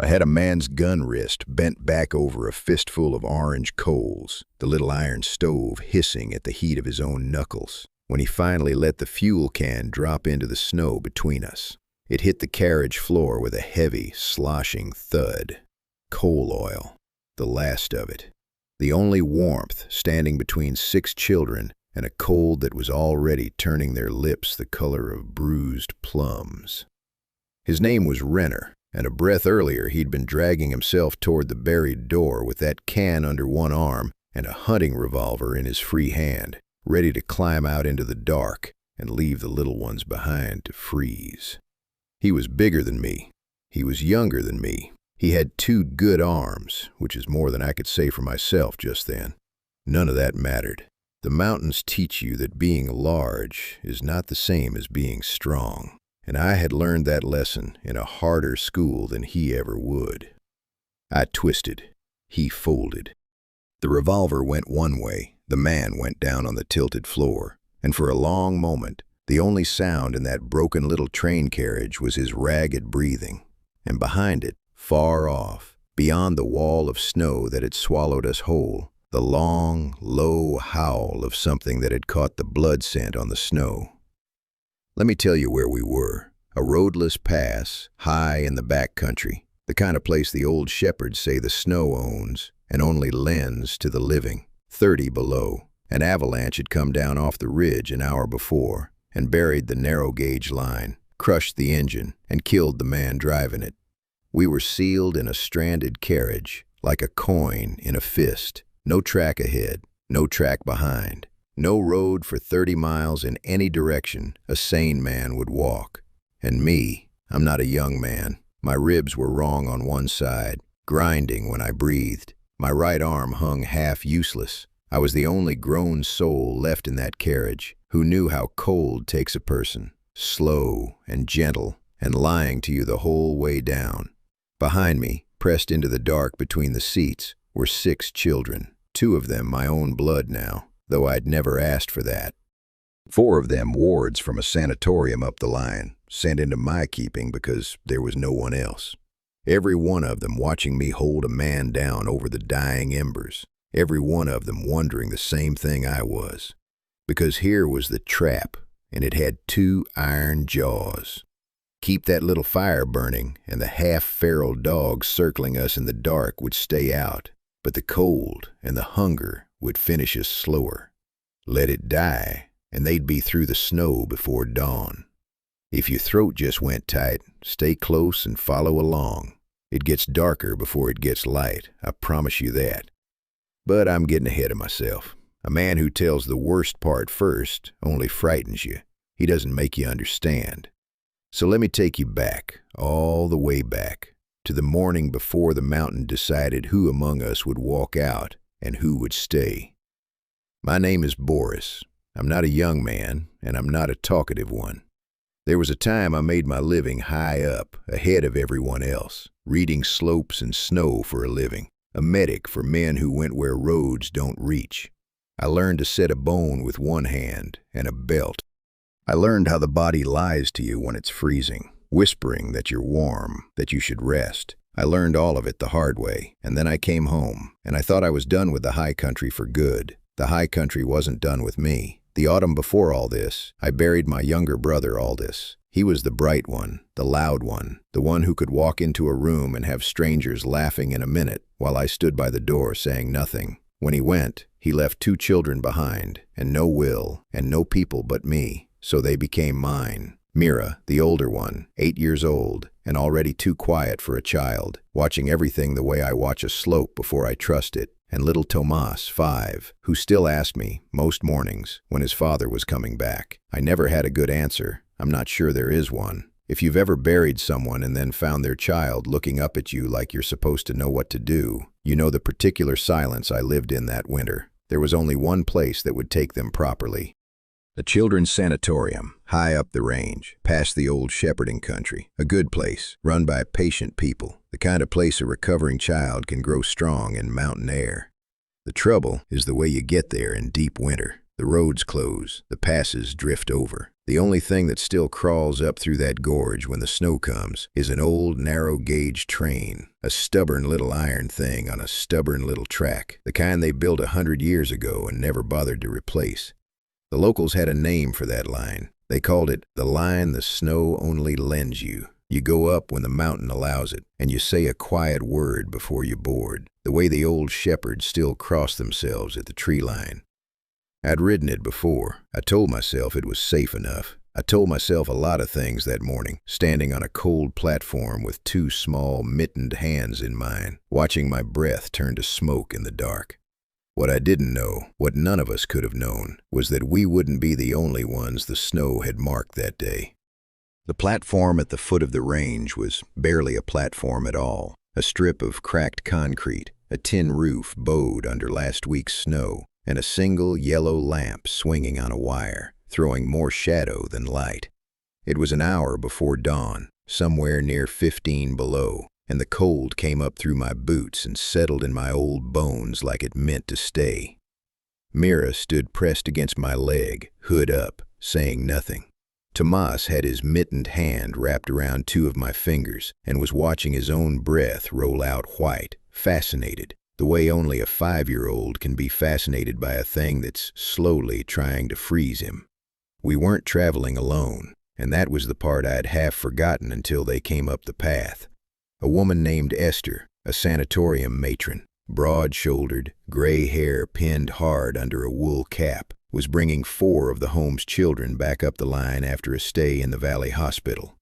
I had a man's gun wrist bent back over a fistful of orange coals, the little iron stove hissing at the heat of his own knuckles. When he finally let the fuel can drop into the snow between us, it hit the carriage floor with a heavy, sloshing thud. Coal oil, the last of it. The only warmth standing between 6 children and a cold that was already turning their lips the color of bruised plums. His name was Renner, and a breath earlier he'd been dragging himself toward the buried door with that can under one arm and a hunting revolver in his free hand, ready to climb out into the dark and leave the little ones behind to freeze. He was bigger than me. He was younger than me. He had 2 good arms, which is more than I could say for myself just then. None of that mattered. The mountains teach you that being large is not the same as being strong, and I had learned that lesson in a harder school than he ever would. I twisted. He folded. The revolver went one way, the man went down on the tilted floor, and for a long moment, the only sound in that broken little train carriage was his ragged breathing, and behind it, far off, beyond the wall of snow that had swallowed us whole, the long, low howl of something that had caught the blood scent on the snow. Let me tell you where we were. A roadless pass, high in the back country, the kind of place the old shepherds say the snow owns and only lends to the living. 30 below. An avalanche had come down off the ridge an hour before and buried the narrow-gauge line, crushed the engine, and killed the man driving it. We were sealed in a stranded carriage, like a coin in a fist. No track ahead, no track behind. No road for 30 miles in any direction a sane man would walk. And me, I'm not a young man. My ribs were wrong on one side, grinding when I breathed. My right arm hung half useless. I was the only grown soul left in that carriage who knew how cold takes a person, slow and gentle, and lying to you the whole way down. Behind me, pressed into the dark between the seats, were 6 children, 2 of them my own blood now, though I'd never asked for that. 4 of them wards from a sanatorium up the line, sent into my keeping because there was no one else. Every one of them watching me hold a man down over the dying embers. Every one of them wondering the same thing I was. Because here was the trap, and it had 2 iron jaws. Keep that little fire burning, and the half-feral dogs circling us in the dark would stay out, but the cold and the hunger would finish us slower. Let it die, and they'd be through the snow before dawn. If your throat just went tight, stay close and follow along. It gets darker before it gets light, I promise you that. But I'm getting ahead of myself. A man who tells the worst part first only frightens you. He doesn't make you understand. So let me take you back, all the way back, to the morning before the mountain decided who among us would walk out and who would stay. My name is Borys. I'm not a young man, and I'm not a talkative one. There was a time I made my living high up, ahead of everyone else, reading slopes and snow for a living, a medic for men who went where roads don't reach. I learned to set a bone with one hand and a belt. I learned how the body lies to you when it's freezing, whispering that you're warm, that you should rest. I learned all of it the hard way, and then I came home, and I thought I was done with the high country for good. The high country wasn't done with me. The autumn before all this, I buried my younger brother Aldous. He was the bright one, the loud one, the one who could walk into a room and have strangers laughing in a minute while I stood by the door saying nothing. When he went, he left 2 children behind, and no will, and no people but me, so they became mine. Mira, the older one, 8 years old, and already too quiet for a child, watching everything the way I watch a slope before I trust it, and little Tomas, 5, who still asked me, most mornings, when his father was coming back. I never had a good answer. I'm not sure there is one. If you've ever buried someone and then found their child looking up at you like you're supposed to know what to do, you know the particular silence I lived in that winter. There was only one place that would take them properly. A children's sanatorium, high up the range, past the old shepherding country. A good place, run by patient people. The kind of place a recovering child can grow strong in mountain air. The trouble is the way you get there in deep winter. The roads close, the passes drift over. The only thing that still crawls up through that gorge when the snow comes is an old narrow-gauge train, a stubborn little iron thing on a stubborn little track, the kind they built 100 years ago and never bothered to replace. The locals had a name for that line. They called it the line the snow only lends you. You go up when the mountain allows it, and you say a quiet word before you board, the way the old shepherds still cross themselves at the tree line. I'd ridden it before. I told myself it was safe enough. I told myself a lot of things that morning, standing on a cold platform with two small, mittened hands in mine, watching my breath turn to smoke in the dark. What I didn't know, what none of us could have known, was that we wouldn't be the only ones the snow had marked that day. The platform at the foot of the range was barely a platform at all, a strip of cracked concrete, a tin roof bowed under last week's snow, and a single yellow lamp swinging on a wire, throwing more shadow than light. It was an hour before dawn, somewhere near 15 below, and the cold came up through my boots and settled in my old bones like it meant to stay. Mira stood pressed against my leg, hood up, saying nothing. Tomas had his mittened hand wrapped around two of my fingers and was watching his own breath roll out white, fascinated, the way only a 5-year-old can be fascinated by a thing that's slowly trying to freeze him. We weren't traveling alone, and that was the part I'd half forgotten until they came up the path. A woman named Esther, a sanatorium matron, broad-shouldered, gray hair pinned hard under a wool cap, was bringing 4 of the home's children back up the line after a stay in the Valley Hospital.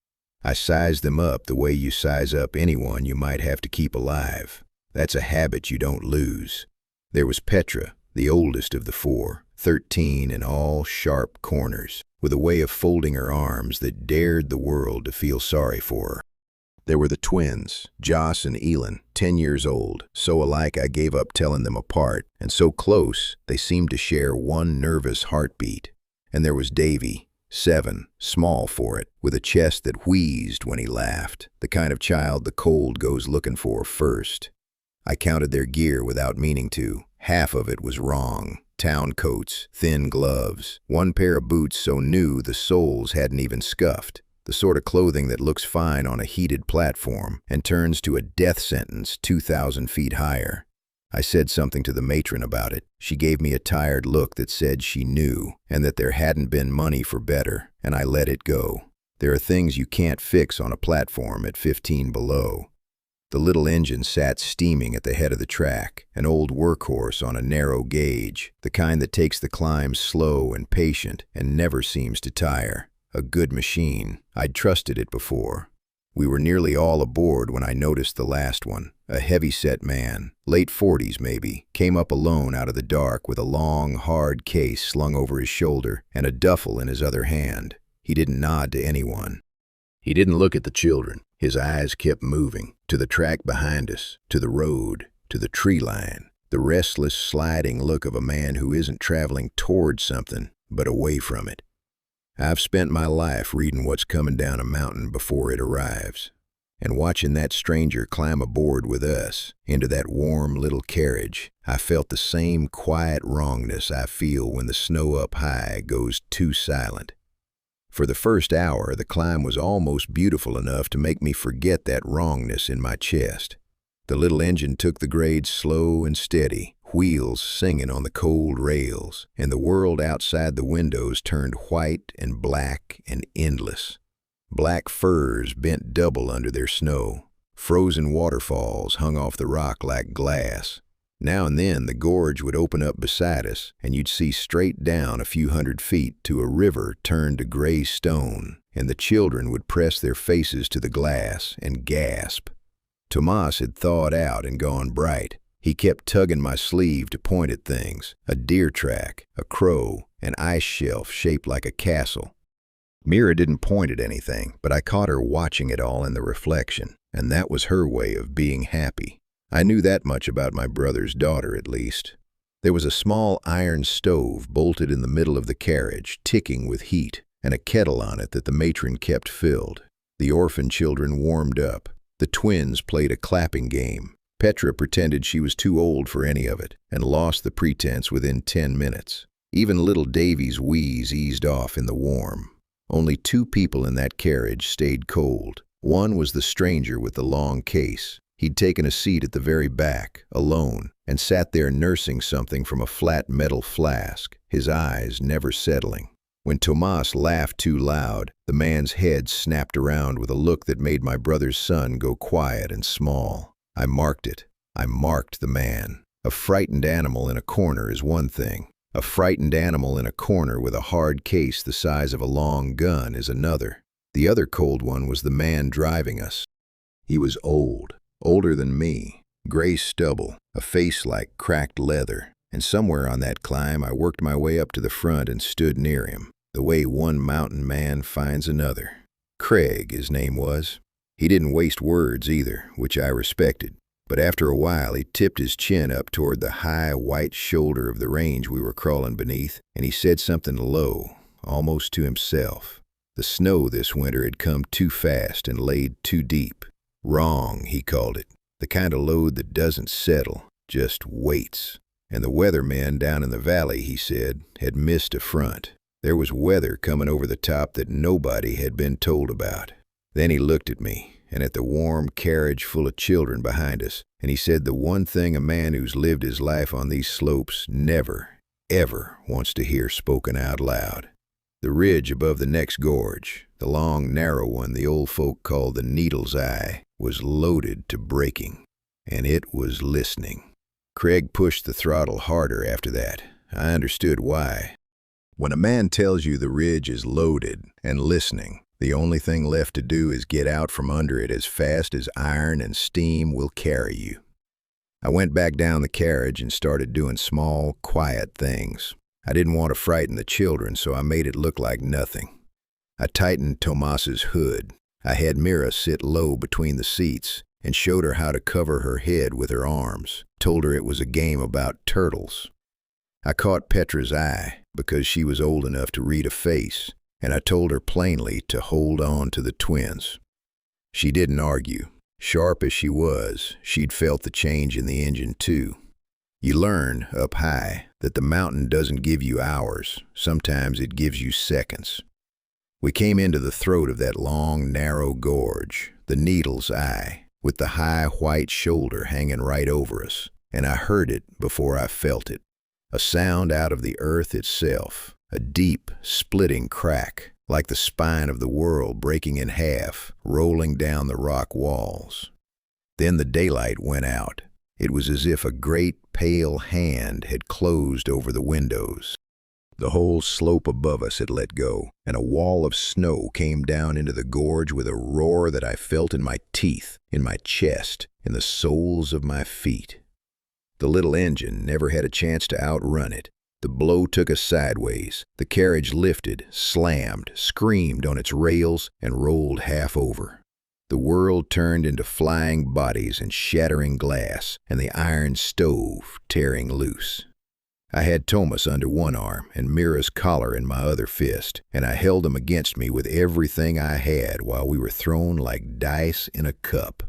I sized them up the way you size up anyone you might have to keep alive. That's a habit you don't lose. There was Petra, the oldest of the 4, 13 and all sharp corners, with a way of folding her arms that dared the world to feel sorry for her. There were the twins, Joss and Elin, 10 years old, so alike I gave up telling them apart, and so close they seemed to share one nervous heartbeat. And there was Davy, 7, small for it, with a chest that wheezed when he laughed, the kind of child the cold goes looking for first. I counted their gear without meaning to. Half of it was wrong. Town coats, thin gloves, one pair of boots so new the soles hadn't even scuffed. The sort of clothing that looks fine on a heated platform and turns to a death sentence 2,000 feet higher. I said something to the matron about it. She gave me a tired look that said she knew and that there hadn't been money for better, and I let it go. There are things you can't fix on a platform at 15 below. The little engine sat steaming at the head of the track, an old workhorse on a narrow gauge, the kind that takes the climb slow and patient and never seems to tire. A good machine. I'd trusted it before. We were nearly all aboard when I noticed the last one. A heavy-set man, late 40s maybe, came up alone out of the dark with a long, hard case slung over his shoulder and a duffel in his other hand. He didn't nod to anyone. He didn't look at the children. His eyes kept moving, to the track behind us, to the road, to the tree line, the restless, sliding look of a man who isn't traveling toward something, but away from it. I've spent my life reading what's coming down a mountain before it arrives, and watching that stranger climb aboard with us into that warm little carriage, I felt the same quiet wrongness I feel when the snow up high goes too silent. For the first hour, the climb was almost beautiful enough to make me forget that wrongness in my chest. The little engine took the grade slow and steady, wheels singing on the cold rails, and the world outside the windows turned white and black and endless. Black firs bent double under their snow. Frozen waterfalls hung off the rock like glass. Now and then the gorge would open up beside us, and you'd see straight down a few hundred feet to a river turned to gray stone, and the children would press their faces to the glass and gasp. Tomas had thawed out and gone bright. He kept tugging my sleeve to point at things, a deer track, a crow, an ice shelf shaped like a castle. Mira didn't point at anything, but I caught her watching it all in the reflection, and that was her way of being happy. I knew that much about my brother's daughter, at least. There was a small iron stove bolted in the middle of the carriage, ticking with heat, and a kettle on it that the matron kept filled. The orphan children warmed up. The twins played a clapping game. Petra pretended she was too old for any of it, and lost the pretense within 10 minutes. Even little Davy's wheeze eased off in the warm. Only 2 people in that carriage stayed cold. One was the stranger with the long case. He'd taken a seat at the very back, alone, and sat there nursing something from a flat metal flask, his eyes never settling. When Tomas laughed too loud, the man's head snapped around with a look that made my brother's son go quiet and small. I marked it. I marked the man. A frightened animal in a corner is one thing. A frightened animal in a corner with a hard case the size of a long gun is another. The other cold one was the man driving us. He was old, older than me, gray stubble, a face like cracked leather, and somewhere on that climb I worked my way up to the front and stood near him, the way one mountain man finds another. Craig, his name was. He didn't waste words either, which I respected. But after a while, he tipped his chin up toward the high, white shoulder of the range we were crawling beneath, and he said something low, almost to himself. The snow this winter had come too fast and laid too deep. Wrong, he called it. The kind of load that doesn't settle, just waits. And the weathermen down in the valley, he said, had missed a front. There was weather coming over the top that nobody had been told about. Then he looked at me, and at the warm carriage full of children behind us, and he said the one thing a man who's lived his life on these slopes never, ever wants to hear spoken out loud. The ridge above the next gorge, the long, narrow one the old folk called the Needle's Eye, was loaded to breaking, and it was listening. Craig pushed the throttle harder after that. I understood why. When a man tells you the ridge is loaded and listening, the only thing left to do is get out from under it as fast as iron and steam will carry you. I went back down the carriage and started doing small, quiet things. I didn't want to frighten the children, so I made it look like nothing. I tightened Tomas's hood. I had Mira sit low between the seats and showed her how to cover her head with her arms, told her it was a game about turtles. I caught Petra's eye because she was old enough to read a face, and I told her plainly to hold on to the twins. She didn't argue. Sharp as she was, she'd felt the change in the engine too. You learn, up high, that the mountain doesn't give you hours. Sometimes it gives you seconds. We came into the throat of that long, narrow gorge, the Needle's Eye, with the high, white shoulder hanging right over us, and I heard it before I felt it. A sound out of the earth itself, a deep, splitting crack, like the spine of the world breaking in half, rolling down the rock walls. Then the daylight went out. It was as if a great, pale hand had closed over the windows. The whole slope above us had let go, and a wall of snow came down into the gorge with a roar that I felt in my teeth, in my chest, in the soles of my feet. The little engine never had a chance to outrun it. The blow took us sideways. The carriage lifted, slammed, screamed on its rails, and rolled half over. The world turned into flying bodies and shattering glass, and the iron stove tearing loose. I had Tomas under one arm and Mira's collar in my other fist, and I held them against me with everything I had while we were thrown like dice in a cup.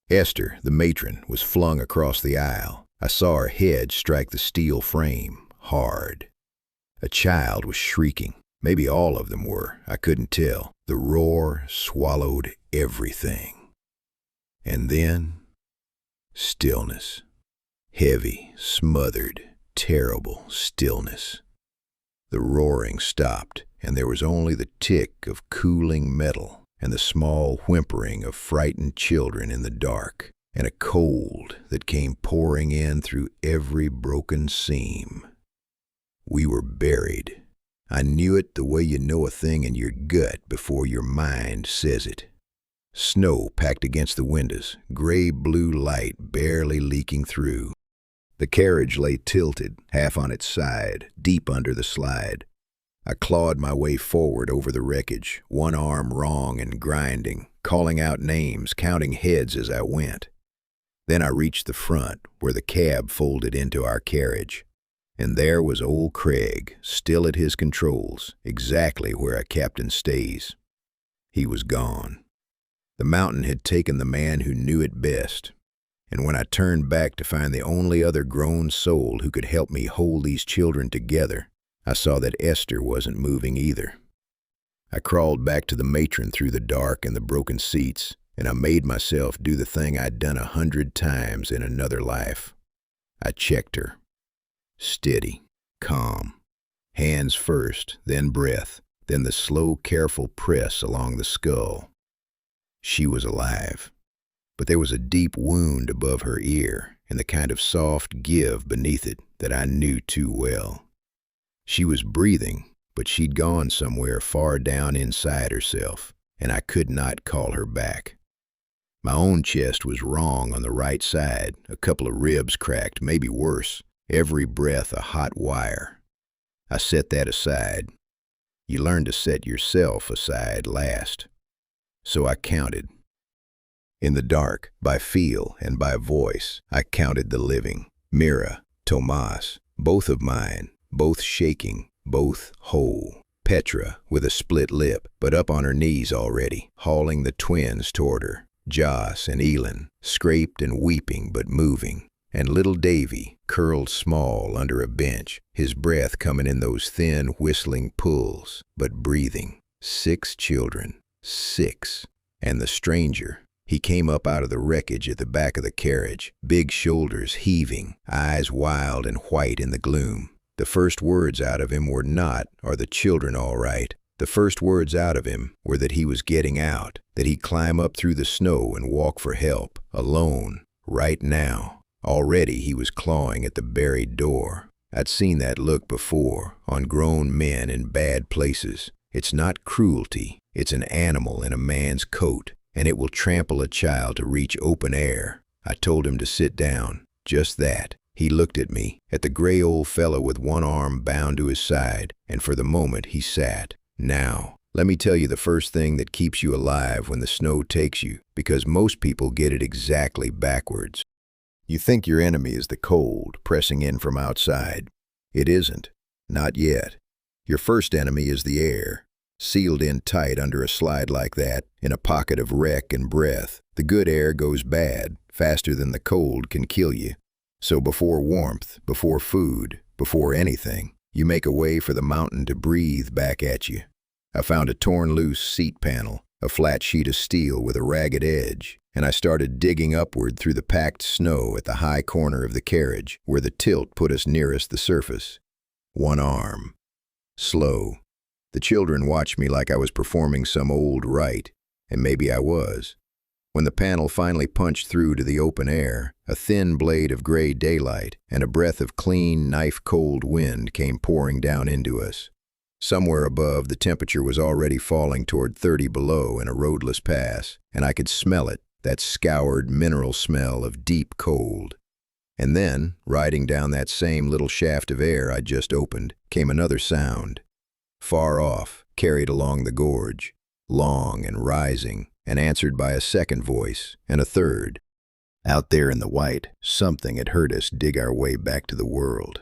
Esther, the matron, was flung across the aisle. I saw her head strike the steel frame, hard. A child was shrieking. Maybe all of them were. I couldn't tell. The roar swallowed everything. And then, stillness. Heavy, smothered, terrible stillness. The roaring stopped, and there was only the tick of cooling metal and the small whimpering of frightened children in the dark, and a cold that came pouring in through every broken seam. We were buried. I knew it the way you know a thing in your gut before your mind says it. Snow packed against the windows, gray-blue light barely leaking through. The carriage lay tilted, half on its side, deep under the slide. I clawed my way forward over the wreckage, one arm wrong and grinding, calling out names, counting heads as I went. Then I reached the front, where the cab folded into our carriage. And there was old Craig, still at his controls, exactly where a captain stays. He was gone. The mountain had taken the man who knew it best. And when I turned back to find the only other grown soul who could help me hold these children together, I saw that Esther wasn't moving either. I crawled back to the matron through the dark and the broken seats, and I made myself do the thing I'd done 100 times in another life. I checked her. Steady, calm. Hands first, then breath, then the slow, careful press along the skull. She was alive, but there was a deep wound above her ear and the kind of soft give beneath it that I knew too well. She was breathing, but she'd gone somewhere far down inside herself, and I could not call her back. My own chest was wrong on the right side, a couple of ribs cracked, maybe worse, every breath a hot wire. I set that aside. You learn to set yourself aside last. So I counted. In the dark, by feel and by voice, I counted the living. Mira, Tomas, both of mine, both shaking, both whole. Petra, with a split lip, but up on her knees already, hauling the twins toward her. Joss and Elin, scraped and weeping but moving. And little Davy, curled small under a bench, his breath coming in those thin, whistling pulls, but breathing. 6 children. 6. And the stranger, he came up out of the wreckage at the back of the carriage, big shoulders heaving, eyes wild and white in the gloom. The first words out of him were not, "Are the children all right?" The first words out of him were that he was getting out, that he'd climb up through the snow and walk for help, alone, right now. Already he was clawing at the buried door. I'd seen that look before, on grown men in bad places. It's not cruelty, it's an animal in a man's coat, and it will trample a child to reach open air. I told him to sit down, just that. He looked at me, at the gray old fellow with one arm bound to his side, and for the moment he sat. Now, let me tell you the first thing that keeps you alive when the snow takes you, because most people get it exactly backwards. You think your enemy is the cold, pressing in from outside. It isn't. Not yet. Your first enemy is the air, sealed in tight under a slide like that, in a pocket of wreck and breath. The good air goes bad, faster than the cold can kill you. So before warmth, before food, before anything, you make a way for the mountain to breathe back at you. I found a torn loose seat panel, a flat sheet of steel with a ragged edge, and I started digging upward through the packed snow at the high corner of the carriage, where the tilt put us nearest the surface. One arm. Slow. The children watched me like I was performing some old rite, and maybe I was. When the panel finally punched through to the open air, a thin blade of gray daylight and a breath of clean, knife-cold wind came pouring down into us. Somewhere above, the temperature was already falling toward 30 below in a roadless pass, and I could smell it, that scoured mineral smell of deep cold. And then, riding down that same little shaft of air I'd just opened, came another sound. Far off, carried along the gorge, long and rising, and answered by a second voice, and a third. Out there in the white, something had heard us dig our way back to the world.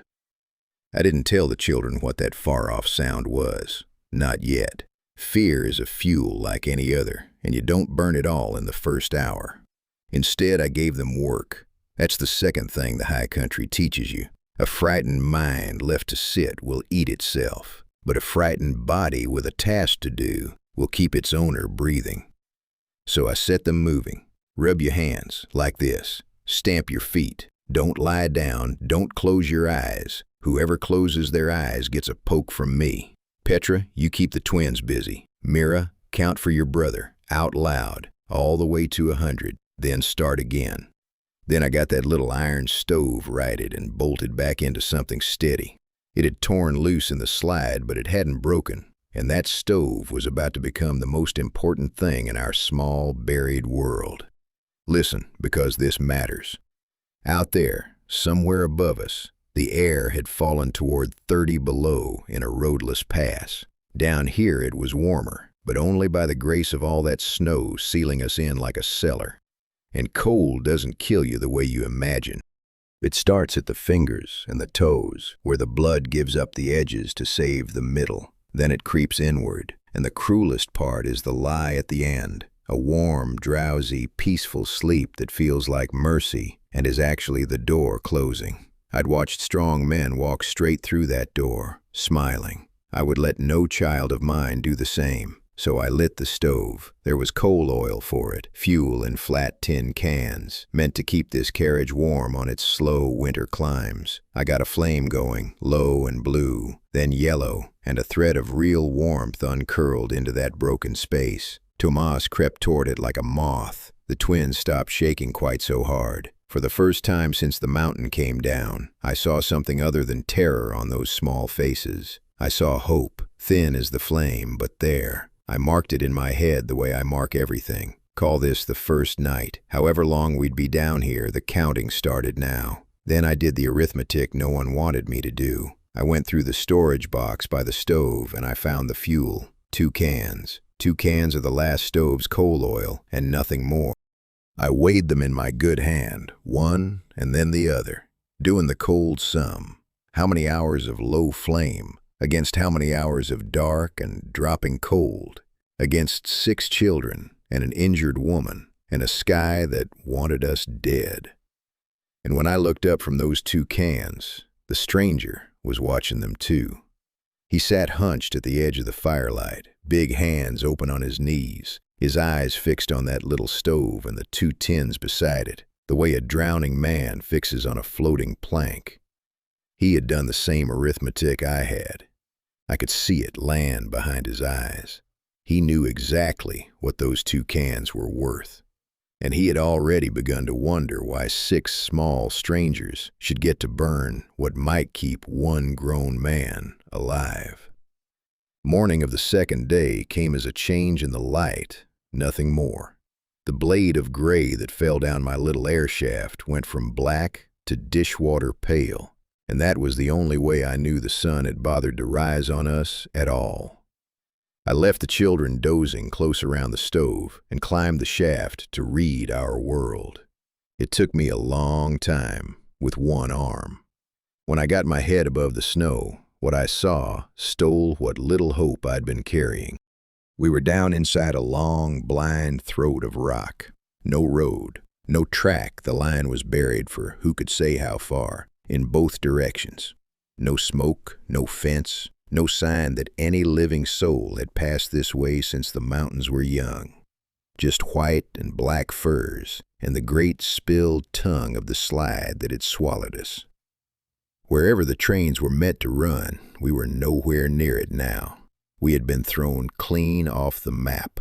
I didn't tell the children what that far-off sound was. Not yet. Fear is a fuel like any other, and you don't burn it all in the first hour. Instead, I gave them work. That's the second thing the high country teaches you. A frightened mind left to sit will eat itself, but a frightened body with a task to do will keep its owner breathing. So I set them moving. Rub your hands, like this. Stamp your feet. Don't lie down. Don't close your eyes. Whoever closes their eyes gets a poke from me. Petra, you keep the twins busy. Mira, count for your brother, out loud, all the way to 100, then start again. Then I got that little iron stove righted and bolted back into something steady. It had torn loose in the slide, but it hadn't broken, and that stove was about to become the most important thing in our small, buried world. Listen, because this matters. Out there, somewhere above us, the air had fallen toward 30 below in a roadless pass. Down here it was warmer, but only by the grace of all that snow sealing us in like a cellar. And cold doesn't kill you the way you imagine. It starts at the fingers and the toes, where the blood gives up the edges to save the middle. Then it creeps inward, and the cruelest part is the lie at the end. A warm, drowsy, peaceful sleep that feels like mercy and is actually the door closing. I'd watched strong men walk straight through that door, smiling. I would let no child of mine do the same. So I lit the stove. There was coal oil for it, fuel in flat tin cans, meant to keep this carriage warm on its slow winter climbs. I got a flame going, low and blue, then yellow, and a thread of real warmth uncurled into that broken space. Tomas crept toward it like a moth. The twins stopped shaking quite so hard. For the first time since the mountain came down, I saw something other than terror on those small faces. I saw hope, thin as the flame, but there. I marked it in my head the way I mark everything. Call this the first night. However long we'd be down here, the counting started now. Then I did the arithmetic no one wanted me to do. I went through the storage box by the stove and I found the fuel. 2 cans. 2 cans of the last stove's coal oil and nothing more. I weighed them in my good hand, one and then the other, doing the cold sum. How many hours of low flame against how many hours of dark and dropping cold, against 6 children and an injured woman and a sky that wanted us dead. And when I looked up from those 2 cans, the stranger was watching them too. He sat hunched at the edge of the firelight, big hands open on his knees, his eyes fixed on that little stove and the 2 tins beside it, the way a drowning man fixes on a floating plank. He had done the same arithmetic I had. I could see it land behind his eyes. He knew exactly what those 2 cans were worth. And he had already begun to wonder why 6 small strangers should get to burn what might keep 1 grown man alive. Morning of the second day came as a change in the light, nothing more. The blade of gray that fell down my little air shaft went from black to dishwater pale. And that was the only way I knew the sun had bothered to rise on us at all. I left the children dozing close around the stove and climbed the shaft to read our world. It took me a long time with 1 arm. When I got my head above the snow, what I saw stole what little hope I'd been carrying. We were down inside a long, blind throat of rock. No road, no track. The line was buried for who could say how far. In both directions. No smoke, no fence, no sign that any living soul had passed this way since the mountains were young. Just white and black furs and the great spilled tongue of the slide that had swallowed us. Wherever the trains were meant to run, we were nowhere near it now. We had been thrown clean off the map.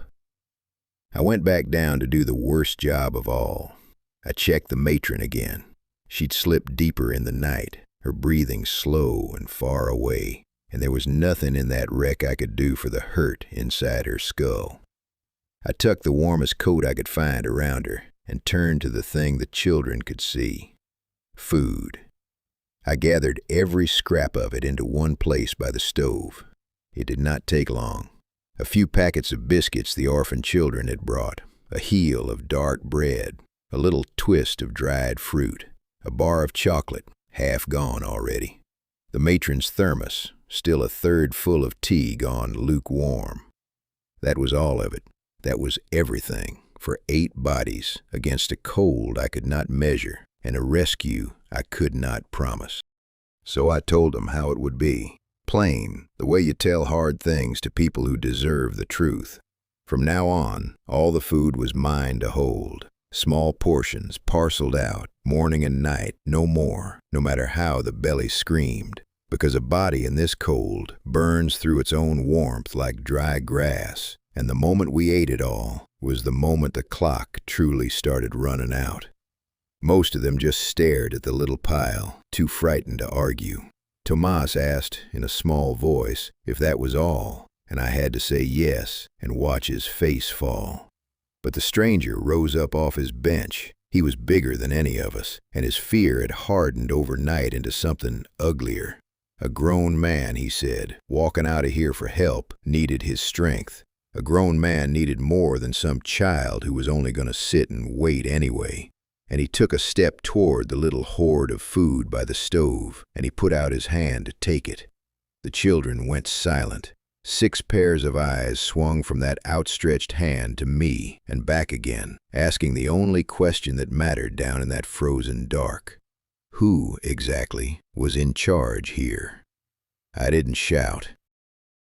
I went back down to do the worst job of all. I checked the matron again. She'd slipped deeper in the night, her breathing slow and far away, and there was nothing in that wreck I could do for the hurt inside her skull. I tucked the warmest coat I could find around her and turned to the thing the children could see. Food. I gathered every scrap of it into one place by the stove. It did not take long. A few packets of biscuits the orphan children had brought, a heel of dark bread, a little twist of dried fruit, a bar of chocolate, half gone already. The matron's thermos, still a third full of tea gone lukewarm. That was all of it. That was everything for 8 bodies against a cold I could not measure and a rescue I could not promise. So I told them how it would be. Plain, the way you tell hard things to people who deserve the truth. From now on, all the food was mine to hold. Small portions parceled out, morning and night, no more, no matter how the belly screamed. Because a body in this cold burns through its own warmth like dry grass, and the moment we ate it all was the moment the clock truly started running out. Most of them just stared at the little pile, too frightened to argue. Tomas asked in a small voice if that was all, and I had to say yes and watch his face fall. But the stranger rose up off his bench. He was bigger than any of us, and his fear had hardened overnight into something uglier. A grown man, he said, walking out of here for help, needed his strength. A grown man needed more than some child who was only going to sit and wait anyway. And he took a step toward the little hoard of food by the stove, and he put out his hand to take it. The children went silent. 6 pairs of eyes swung from that outstretched hand to me and back again, asking the only question that mattered down in that frozen dark. Who, exactly, was in charge here? I didn't shout.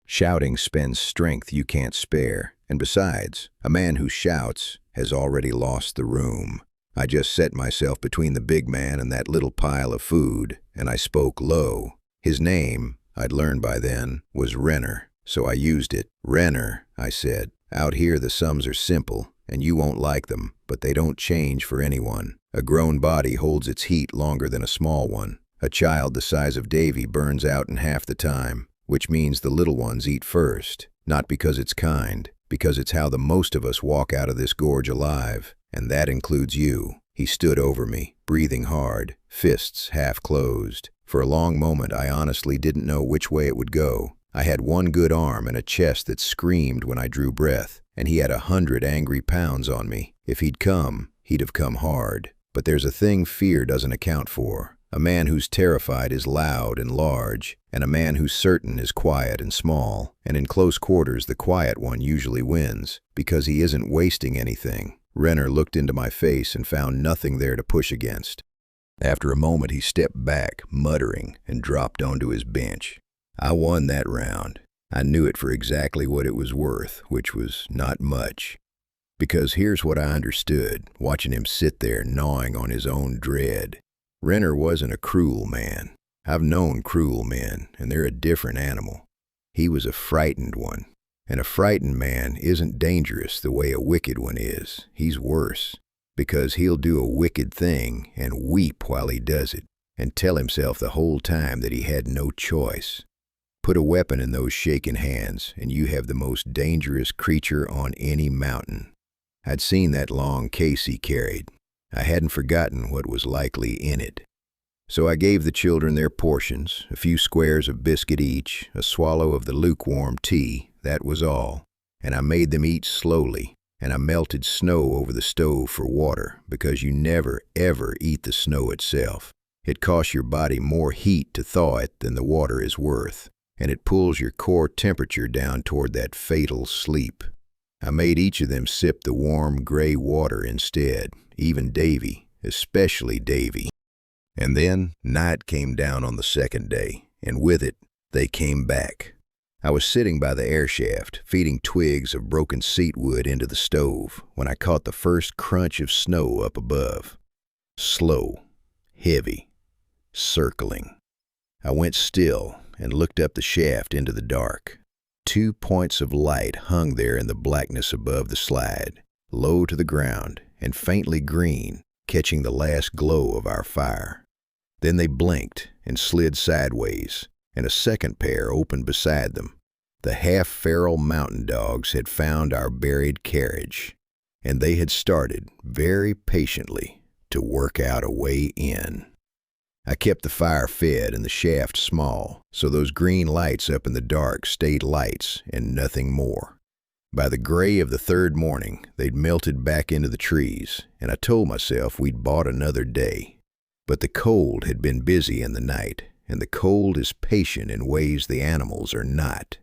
Shouting spends strength you can't spare, and besides, a man who shouts has already lost the room. I just set myself between the big man and that little pile of food, and I spoke low. His name, I'd learned by then, was Renner, so I used it. "Renner," I said, "out here the sums are simple, and you won't like them, but they don't change for anyone. A grown body holds its heat longer than a small one. A child the size of Davy burns out in half the time, which means the little ones eat first, not because it's kind, because it's how the most of us walk out of this gorge alive, and that includes you." He stood over me, breathing hard, fists half closed. For a long moment I honestly didn't know which way it would go. I had one good arm and a chest that screamed when I drew breath, and he had 100 angry pounds on me. If he'd come, he'd have come hard. But there's a thing fear doesn't account for. A man who's terrified is loud and large, and a man who's certain is quiet and small, and in close quarters the quiet one usually wins, because he isn't wasting anything. Renner looked into my face and found nothing there to push against. After a moment he stepped back, muttering, and dropped onto his bench. I won that round. I knew it for exactly what it was worth, which was not much. Because here's what I understood, watching him sit there gnawing on his own dread. Renner wasn't a cruel man. I've known cruel men, and they're a different animal. He was a frightened one. And a frightened man isn't dangerous the way a wicked one is. He's worse, because he'll do a wicked thing and weep while he does it, and tell himself the whole time that he had no choice. Put a weapon in those shaking hands, and you have the most dangerous creature on any mountain. I'd seen that long case he carried. I hadn't forgotten what was likely in it. So I gave the children their portions, a few squares of biscuit each, a swallow of the lukewarm tea, that was all. And I made them eat slowly, and I melted snow over the stove for water, because you never, ever eat the snow itself. It costs your body more heat to thaw it than the water is worth, and it pulls your core temperature down toward that fatal sleep. I made each of them sip the warm, gray water instead, even Davy, especially Davy. And then night came down on the second day, and with it, they came back. I was sitting by the air shaft, feeding twigs of broken seat wood into the stove, when I caught the first crunch of snow up above. Slow, heavy, circling. I went still and looked up the shaft into the dark. 2 points of light hung there in the blackness above the slide, low to the ground and faintly green, catching the last glow of our fire. Then they blinked and slid sideways, and a second pair opened beside them. The half-feral mountain dogs had found our buried carriage, and they had started, very patiently, to work out a way in. I kept the fire fed and the shaft small, so those green lights up in the dark stayed lights and nothing more. By the gray of the third morning, they'd melted back into the trees, and I told myself we'd bought another day. But the cold had been busy in the night, and the cold is patient in ways the animals are not.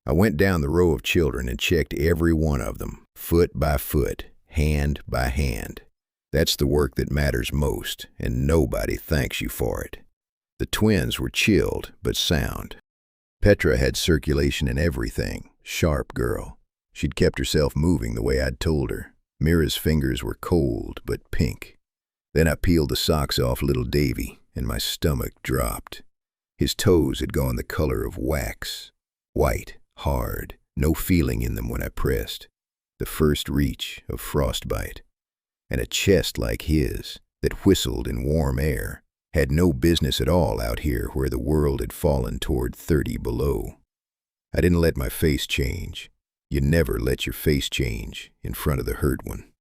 I went down the row of children and checked every one of them, foot by foot, hand by hand. That's the work that matters most, and nobody thanks you for it. The twins were chilled, but sound. Petra had circulation in everything, sharp girl. She'd kept herself moving the way I'd told her. Mira's fingers were cold, but pink. Then I peeled the socks off little Davy, and my stomach dropped. His toes had gone the color of wax. White, hard, no feeling in them when I pressed. The first reach of frostbite. And a chest like his, that whistled in warm air, had no business at all out here where the world had fallen toward 30 below. I didn't let my face change. You never let your face change in front of the hurt one.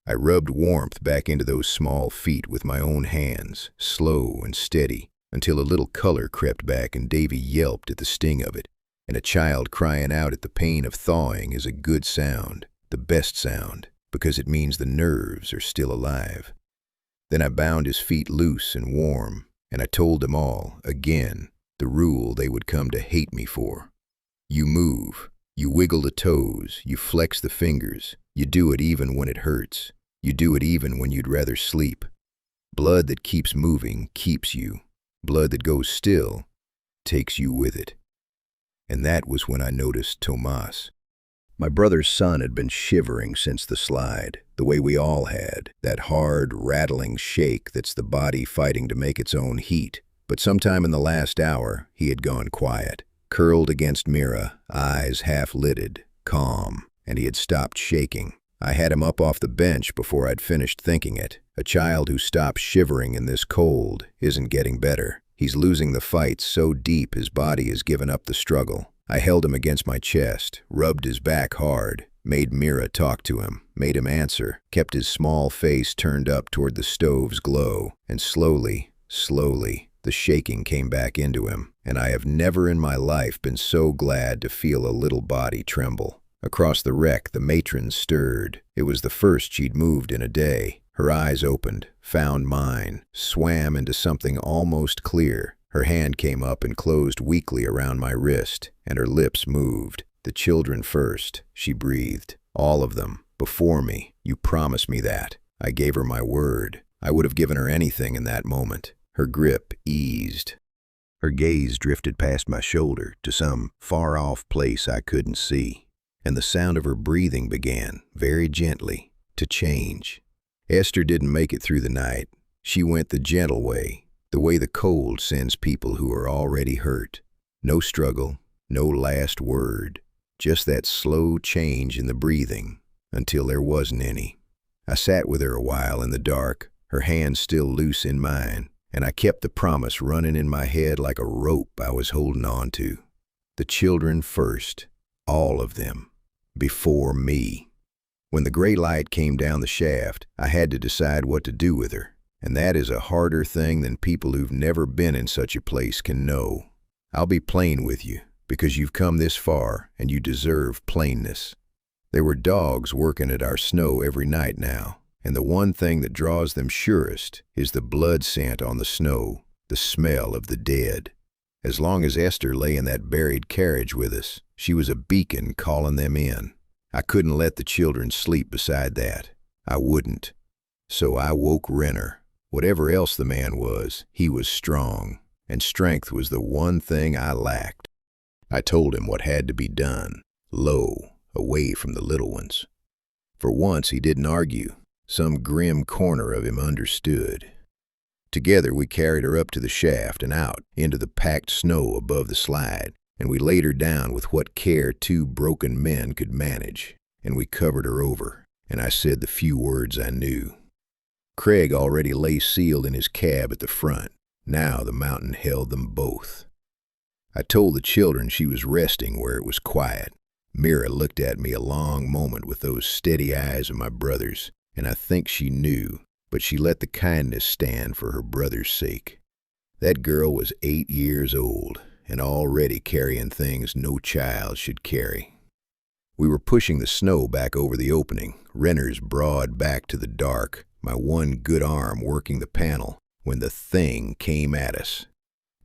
I rubbed warmth back into those small feet with my own hands, slow and steady, until a little color crept back and Davy yelped at the sting of it. And a child crying out at the pain of thawing is a good sound, the best sound, because it means the nerves are still alive. Then I bound his feet loose and warm, and I told them all, again, the rule they would come to hate me for. You move, you wiggle the toes, you flex the fingers, you do it even when it hurts, you do it even when you'd rather sleep. Blood that keeps moving keeps you. Blood that goes still takes you with it. And that was when I noticed Tomas. My brother's son had been shivering since the slide, the way we all had, that hard, rattling shake that's the body fighting to make its own heat. But sometime in the last hour, he had gone quiet, curled against Mira, eyes half-lidded, calm, and he had stopped shaking. I had him up off the bench before I'd finished thinking it. A child who stops shivering in this cold isn't getting better. He's losing the fight so deep his body has given up the struggle. I held him against my chest, rubbed his back hard, made Mira talk to him, made him answer, kept his small face turned up toward the stove's glow, and slowly, the shaking came back into him, and I have never in my life been so glad to feel a little body tremble. Across the wreck, the matron stirred. It was the first she'd moved in a day. Her eyes opened, found mine, swam into something almost clear. Her hand came up and closed weakly around my wrist, and her lips moved. "The children first," she breathed. "All of them, before me. You promised me that." I gave her my word. I would have given her anything in that moment. Her grip eased. Her gaze drifted past my shoulder to some far-off place I couldn't see, and the sound of her breathing began, very gently, to change. Esther didn't make it through the night. She went the gentle way, the way the cold sends people who are already hurt. No struggle, no last word, just that slow change in the breathing until there wasn't any. I sat with her a while in the dark, her hand still loose in mine, and I kept the promise running in my head like a rope I was holding on to. The children first, all of them, before me. When the gray light came down the shaft, I had to decide what to do with her, and that is a harder thing than people who've never been in such a place can know. I'll be plain with you, because you've come this far and you deserve plainness. There were dogs working at our snow every night now, and the one thing that draws them surest is the blood scent on the snow, the smell of the dead. As long as Esther lay in that buried carriage with us, she was a beacon calling them in. I couldn't let the children sleep beside that. I wouldn't. So I woke Renner. Whatever else the man was, he was strong, and strength was the one thing I lacked. I told him what had to be done, low, away from the little ones. For once he didn't argue. Some grim corner of him understood. Together we carried her up to the shaft and out into the packed snow above the slide, and we laid her down with what care two broken men could manage, and we covered her over, and I said the few words I knew. Craig already lay sealed in his cab at the front. Now the mountain held them both. I told the children she was resting where it was quiet. Mira looked at me a long moment with those steady eyes of my brother's, and I think she knew, but she let the kindness stand for her brother's sake. That girl was 8 years old, and already carrying things no child should carry. We were pushing the snow back over the opening, Renner's broad back to the dark, my one good arm working the panel, when the thing came at us.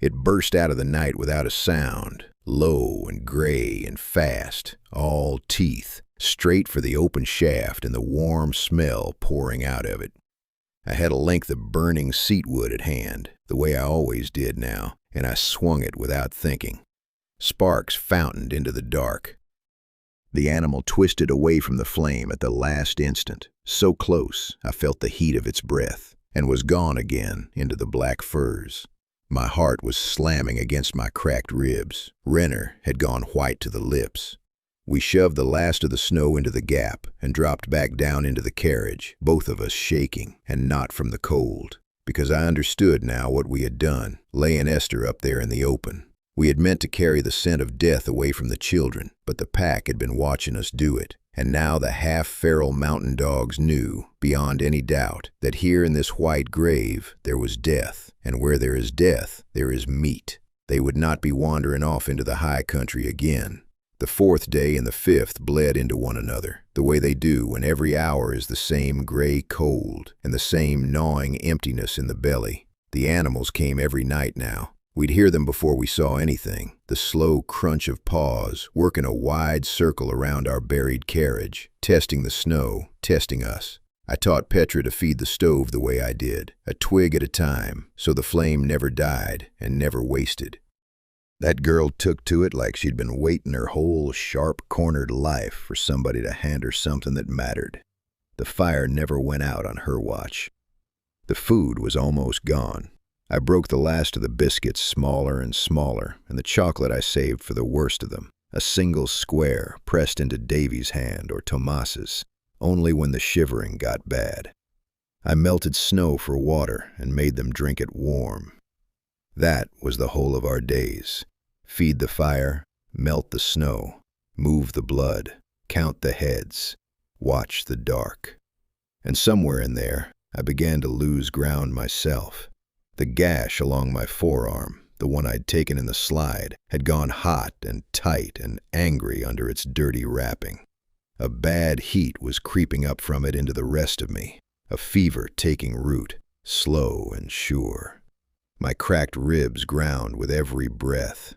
It burst out of the night without a sound, low and gray and fast, all teeth, straight for the open shaft and the warm smell pouring out of it. I had a length of burning seatwood at hand, the way I always did now, and I swung it without thinking. Sparks fountained into the dark. The animal twisted away from the flame at the last instant, so close I felt the heat of its breath, and was gone again into the black furs. My heart was slamming against my cracked ribs. Renner had gone white to the lips. We shoved the last of the snow into the gap and dropped back down into the carriage, both of us shaking, and not from the cold, because I understood now what we had done, laying Esther up there in the open. We had meant to carry the scent of death away from the children, but the pack had been watching us do it, and now the half-feral mountain dogs knew, beyond any doubt, that here in this white grave there was death, and where there is death, there is meat. They would not be wandering off into the high country again. The 4th day and the 5th bled into one another, the way they do when every hour is the same gray cold and the same gnawing emptiness in the belly. The animals came every night now. We'd hear them before we saw anything, the slow crunch of paws working a wide circle around our buried carriage, testing the snow, testing us. I taught Petra to feed the stove the way I did, a twig at a time, so the flame never died and never wasted. That girl took to it like she'd been waiting her whole sharp-cornered life for somebody to hand her something that mattered. The fire never went out on her watch. The food was almost gone. I broke the last of the biscuits smaller and smaller, and the chocolate I saved for the worst of them, a single square pressed into Davy's hand or Tomas's, only when the shivering got bad. I melted snow for water and made them drink it warm. That was the whole of our days. Feed the fire, melt the snow, move the blood, count the heads, watch the dark. And somewhere in there, I began to lose ground myself. The gash along my forearm, the one I'd taken in the slide, had gone hot and tight and angry under its dirty wrapping. A bad heat was creeping up from it into the rest of me, a fever taking root, slow and sure. My cracked ribs ground with every breath.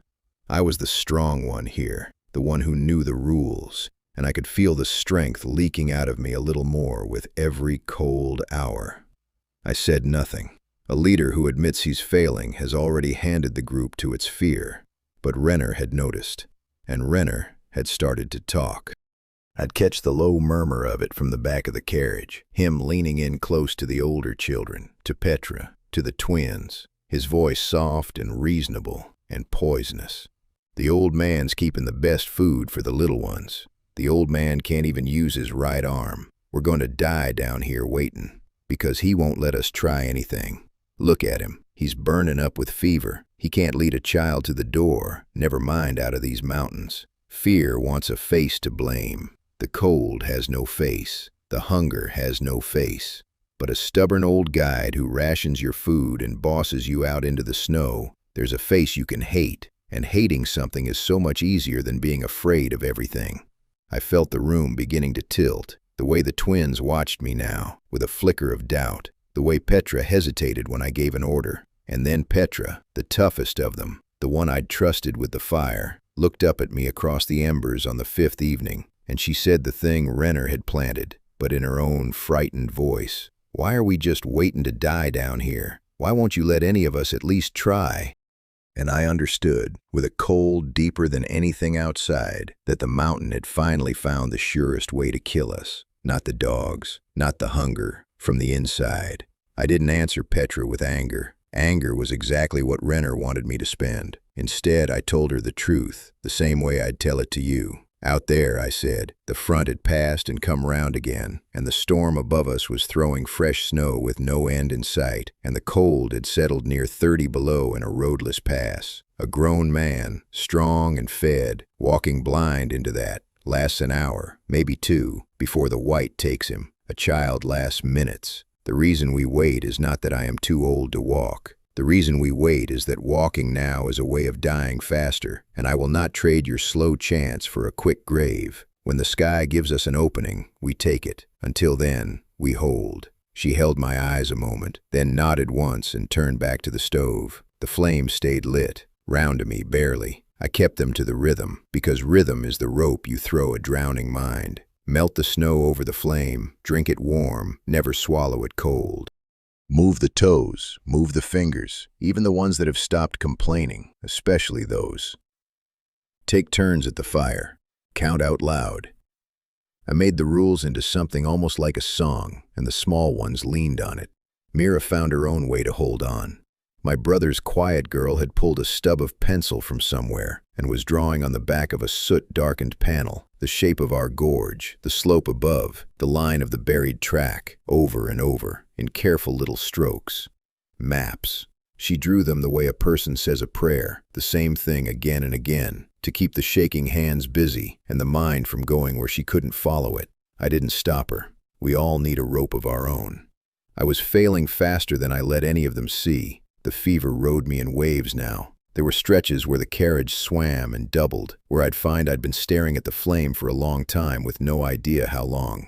I was the strong one here, the one who knew the rules, and I could feel the strength leaking out of me a little more with every cold hour. I said nothing. A leader who admits he's failing has already handed the group to its fear, but Renner had noticed, and Renner had started to talk. I'd catch the low murmur of it from the back of the carriage, him leaning in close to the older children, to Petra, to the twins, his voice soft and reasonable and poisonous. The old man's keeping the best food for the little ones. The old man can't even use his right arm. We're going to die down here waiting, because he won't let us try anything. Look at him. He's burning up with fever. He can't lead a child to the door, never mind out of these mountains. Fear wants a face to blame. The cold has no face. The hunger has no face. But a stubborn old guide who rations your food and bosses you out into the snow, there's a face you can hate, and hating something is so much easier than being afraid of everything. I felt the room beginning to tilt, the way the twins watched me now, with a flicker of doubt, the way Petra hesitated when I gave an order, and then Petra, the toughest of them, the one I'd trusted with the fire, looked up at me across the embers on the fifth evening, and she said the thing Renner had planted, but in her own frightened voice. Why are we just waiting to die down here? Why won't you let any of us at least try? And I understood, with a cold deeper than anything outside, that the mountain had finally found the surest way to kill us. Not the dogs, not the hunger, from the inside. I didn't answer Petra with anger. Anger was exactly what Renner wanted me to spend. Instead, I told her the truth, the same way I'd tell it to you. Out there, I said, the front had passed and come round again, and the storm above us was throwing fresh snow with no end in sight, and the cold had settled near 30 below in a roadless pass. A grown man, strong and fed, walking blind into that, lasts an hour, maybe two, before the white takes him. A child lasts minutes. The reason we wait is not that I am too old to walk. The reason we wait is that walking now is a way of dying faster, and I will not trade your slow chance for a quick grave. When the sky gives us an opening, we take it. Until then, we hold. She held my eyes a moment, then nodded once and turned back to the stove. The flame stayed lit, round to me barely. I kept them to the rhythm, because rhythm is the rope you throw a drowning mind. Melt the snow over the flame, drink it warm, never swallow it cold. Move the toes, move the fingers, even the ones that have stopped complaining, especially those. Take turns at the fire. Count out loud. I made the rules into something almost like a song, and the small ones leaned on it. Mira found her own way to hold on. My brother's quiet girl had pulled a stub of pencil from somewhere and was drawing on the back of a soot-darkened panel the shape of our gorge, the slope above, the line of the buried track, over and over, in careful little strokes. Maps. She drew them the way a person says a prayer, the same thing again and again, to keep the shaking hands busy and the mind from going where she couldn't follow it. I didn't stop her. We all need a rope of our own. I was failing faster than I let any of them see. The fever rode me in waves now. There were stretches where the carriage swam and doubled, where I'd find I'd been staring at the flame for a long time with no idea how long.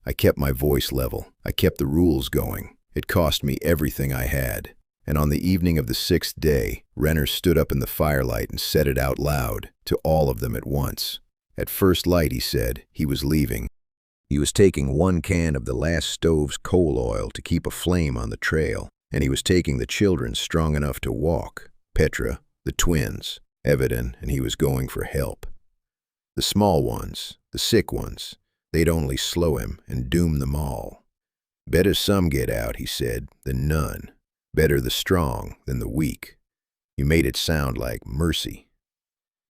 I kept my voice level. I kept the rules going. It cost me everything I had. And on the evening of the 6th day, Renner stood up in the firelight and said it out loud, to all of them at once. At first light, he said, he was leaving. He was taking 1 can of the last stove's coal oil to keep a flame on the trail, and he was taking the children strong enough to walk. Petra, the twins, evident, and he was going for help. The small ones, the sick ones, they'd only slow him and doom them all. Better some get out, he said, than none. Better the strong than the weak. You made it sound like mercy.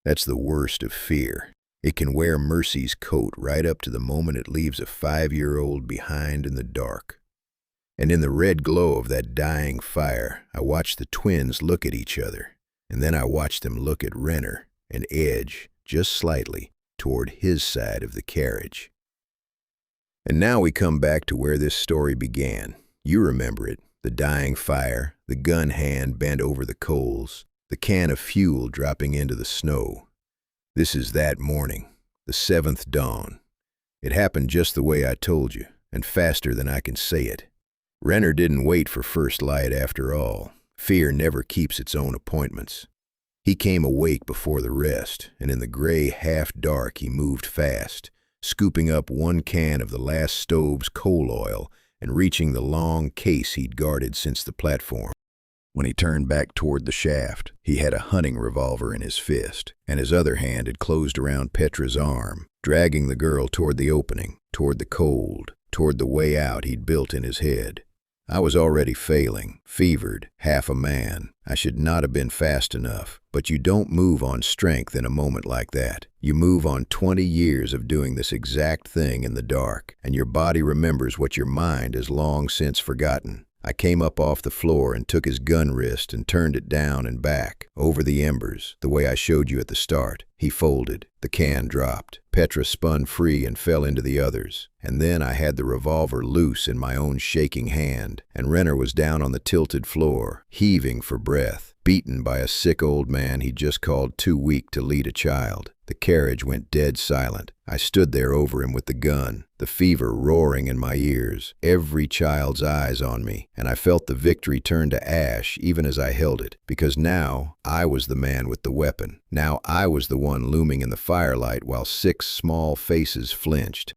That's the worst of fear. It can wear mercy's coat right up to the moment it leaves a 5-year-old behind in the dark. And in the red glow of that dying fire, I watched the twins look at each other, and then I watched them look at Renner and edge, just slightly, toward his side of the carriage. And now we come back to where this story began. You remember it, the dying fire, the gun hand bent over the coals, the can of fuel dropping into the snow. This is that morning, the 7th dawn. It happened just the way I told you, and faster than I can say it. Renner didn't wait for first light after all. Fear never keeps its own appointments. He came awake before the rest, and in the gray half-dark he moved fast, scooping up one can of the last stove's coal oil and reaching the long case he'd guarded since the platform. When he turned back toward the shaft, he had a hunting revolver in his fist, and his other hand had closed around Petra's arm, dragging the girl toward the opening, toward the cold, toward the way out he'd built in his head. I was already failing, fevered, half a man. I should not have been fast enough, but you don't move on strength in a moment like that. You move on 20 years of doing this exact thing in the dark, and your body remembers what your mind has long since forgotten. I came up off the floor and took his gun wrist and turned it down and back, over the embers, the way I showed you at the start. He folded. The can dropped. Petra spun free and fell into the others. And then I had the revolver loose in my own shaking hand, and Renner was down on the tilted floor, heaving for breath, beaten by a sick old man he'd just called too weak to lead a child. The carriage went dead silent. I stood there over him with the gun, the fever roaring in my ears, every child's eyes on me, and I felt the victory turn to ash even as I held it, because now I was the man with the weapon. Now I was the one looming in the firelight while 6 small faces flinched.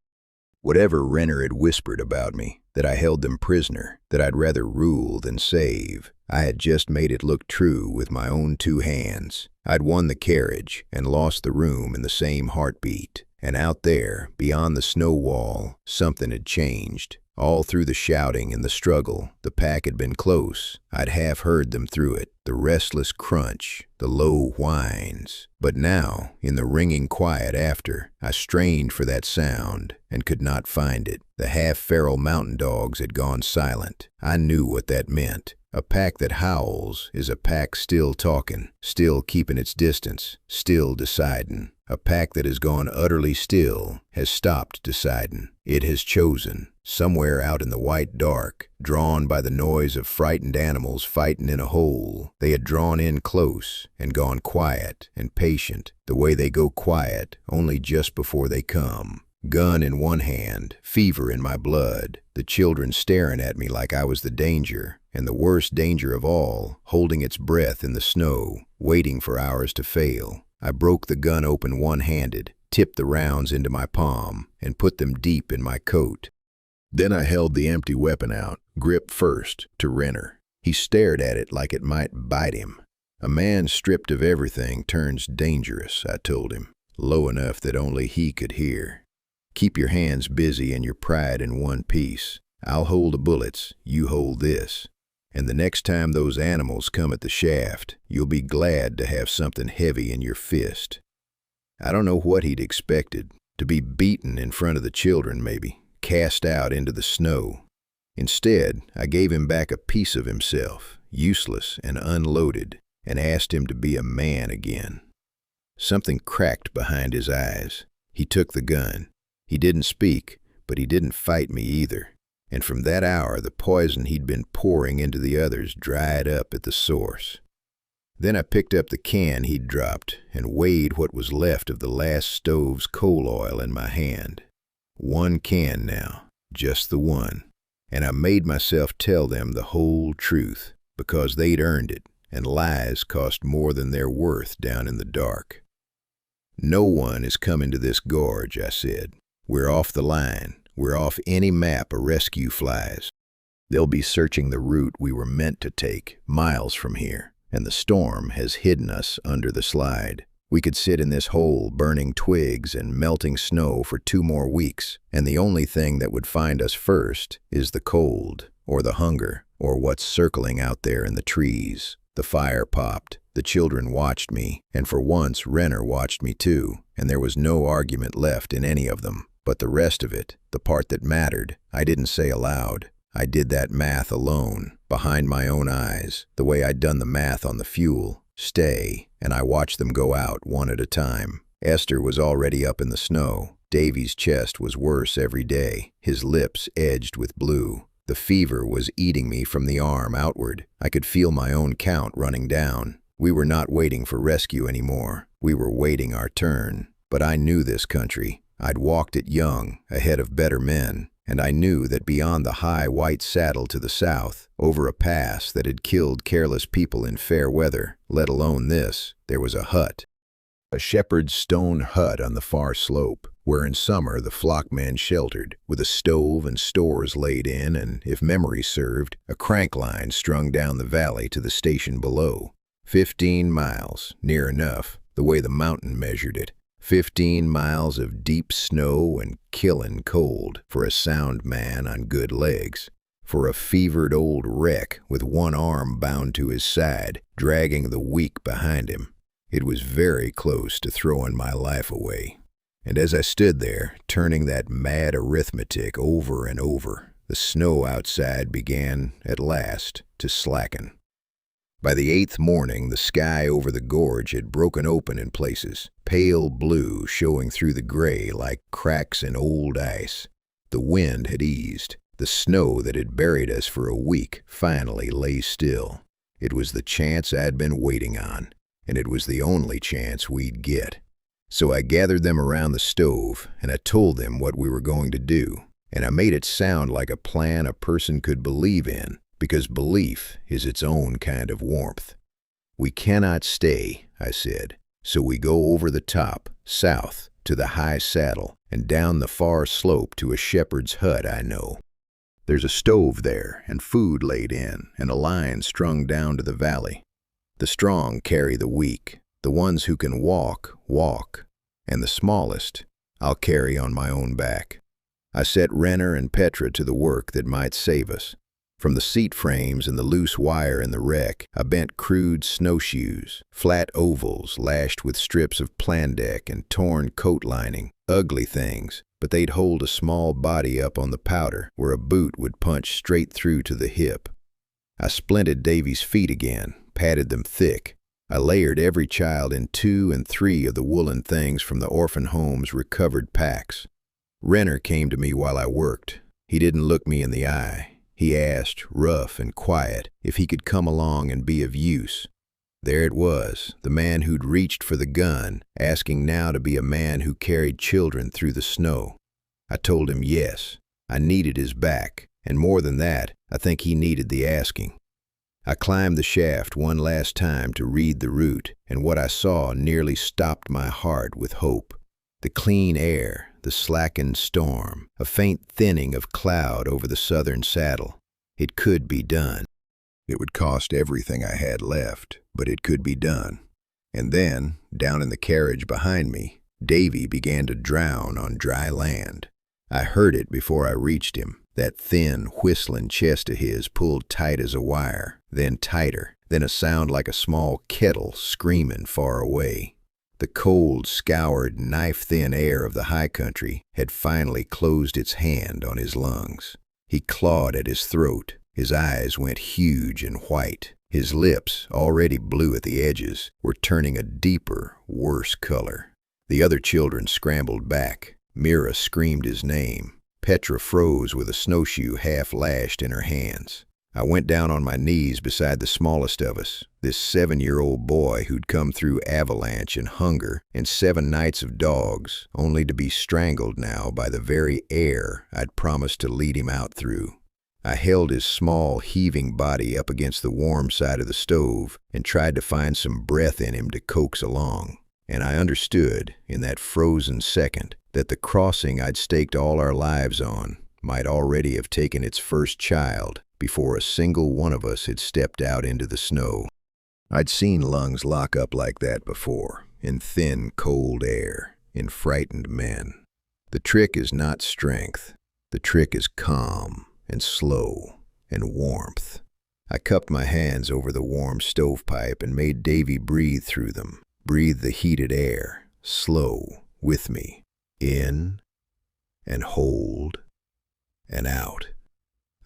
Whatever Renner had whispered about me, that I held them prisoner, that I'd rather rule than save, I had just made it look true with my own 2 hands. I'd won the carriage and lost the room in the same heartbeat. And out there, beyond the snow wall, something had changed. All through the shouting and the struggle, the pack had been close. I'd half heard them through it, the restless crunch, the low whines. But now, in the ringing quiet after, I strained for that sound and could not find it. The half-feral mountain dogs had gone silent. I knew what that meant. A pack that howls is a pack still talking, still keeping its distance, still deciding. A pack that has gone utterly still has stopped deciding. It has chosen. Somewhere out in the white dark, drawn by the noise of frightened animals fighting in a hole, they had drawn in close and gone quiet and patient, the way they go quiet only just before they come. Gun in one hand, fever in my blood, the children staring at me like I was the danger, and the worst danger of all, holding its breath in the snow, waiting for ours to fail. I broke the gun open one-handed, tipped the rounds into my palm, and put them deep in my coat. Then I held the empty weapon out, grip first, to Renner. He stared at it like it might bite him. A man stripped of everything turns dangerous, I told him, low enough that only he could hear. Keep your hands busy and your pride in one piece. I'll hold the bullets, you hold this. And the next time those animals come at the shaft, you'll be glad to have something heavy in your fist. I don't know what he'd expected. To be beaten in front of the children, maybe. Cast out into the snow. Instead, I gave him back a piece of himself, useless and unloaded, and asked him to be a man again. Something cracked behind his eyes. He took the gun. He didn't speak, but he didn't fight me either. And from that hour, the poison he'd been pouring into the others dried up at the source. Then I picked up the can he'd dropped and weighed what was left of the last stove's coal oil in my hand. 1 can now, just the one. And I made myself tell them the whole truth, because they'd earned it, and lies cost more than they're worth down in the dark. No one is coming to this gorge, I said. We're off the line. We're off any map a rescue flies. They'll be searching the route we were meant to take, miles from here, and the storm has hidden us under the slide. We could sit in this hole burning twigs and melting snow for 2 more weeks, and the only thing that would find us first is the cold, or the hunger, or what's circling out there in the trees. The fire popped. The children watched me, and for once Renner watched me too, and there was no argument left in any of them. But the rest of it, the part that mattered, I didn't say aloud. I did that math alone, behind my own eyes, the way I'd done the math on the fuel. Stay, and I watched them go out one at a time. Esther was already up in the snow. Davy's chest was worse every day, his lips edged with blue. The fever was eating me from the arm outward. I could feel my own count running down. We were not waiting for rescue anymore. We were waiting our turn. But I knew this country. I'd walked it young, ahead of better men, and I knew that beyond the high white saddle to the south, over a pass that had killed careless people in fair weather, let alone this, there was a hut. A shepherd's stone hut on the far slope, where in summer the flockmen sheltered, with a stove and stores laid in and, if memory served, a crank line strung down the valley to the station below. 15 miles, near enough, the way the mountain measured it. 15 miles of deep snow and killin' cold for a sound man on good legs, for a fevered old wreck with one arm bound to his side, dragging the weak behind him. It was very close to throwing my life away. And as I stood there, turning that mad arithmetic over and over, the snow outside began, at last, to slacken. By the 8th morning, the sky over the gorge had broken open in places, pale blue showing through the gray like cracks in old ice. The wind had eased. The snow that had buried us for a week finally lay still. It was the chance I'd been waiting on, and it was the only chance we'd get. So I gathered them around the stove, and I told them what we were going to do, and I made it sound like a plan a person could believe in, because belief is its own kind of warmth. We cannot stay, I said, so we go over the top, south, to the high saddle, and down the far slope to a shepherd's hut I know. There's a stove there, and food laid in, and a line strung down to the valley. The strong carry the weak. The ones who can walk, walk. And the smallest, I'll carry on my own back. I set Renner and Petra to the work that might save us. From the seat frames and the loose wire in the wreck, I bent crude snowshoes, flat ovals lashed with strips of plandeck and torn coat lining, ugly things, but they'd hold a small body up on the powder where a boot would punch straight through to the hip. I splinted Davy's feet again, padded them thick. I layered every child in 2 and 3 of the woolen things from the orphan home's recovered packs. Renner came to me while I worked. He didn't look me in the eye. He asked, rough and quiet, if he could come along and be of use. There it was, the man who'd reached for the gun, asking now to be a man who carried children through the snow. I told him yes. I needed his back, and more than that, I think he needed the asking. I climbed the shaft one last time to read the route, and what I saw nearly stopped my heart with hope. The clean air, the slackened storm, a faint thinning of cloud over the southern saddle. It could be done. It would cost everything I had left, but it could be done. And then, down in the carriage behind me, Davy began to drown on dry land. I heard it before I reached him, that thin, whistling chest of his pulled tight as a wire, then tighter, then a sound like a small kettle screaming far away. The cold, scoured, knife-thin air of the high country had finally closed its hand on his lungs. He clawed at his throat. His eyes went huge and white. His lips, already blue at the edges, were turning a deeper, worse color. The other children scrambled back. Mira screamed his name. Petra froze with a snowshoe half lashed in her hands. I went down on my knees beside the smallest of us, this 7-year-old boy who'd come through Avalanche and hunger and 7 nights of dogs, only to be strangled now by the very air I'd promised to lead him out through. I held his small, heaving body up against the warm side of the stove and tried to find some breath in him to coax along. And I understood, in that frozen second, that the crossing I'd staked all our lives on might already have taken its first child before a single one of us had stepped out into the snow. I'd seen lungs lock up like that before, in thin, cold air, in frightened men. The trick is not strength. The trick is calm and slow and warmth. I cupped my hands over the warm stovepipe and made Davy breathe through them. Breathe the heated air, slow, with me. In and hold and out.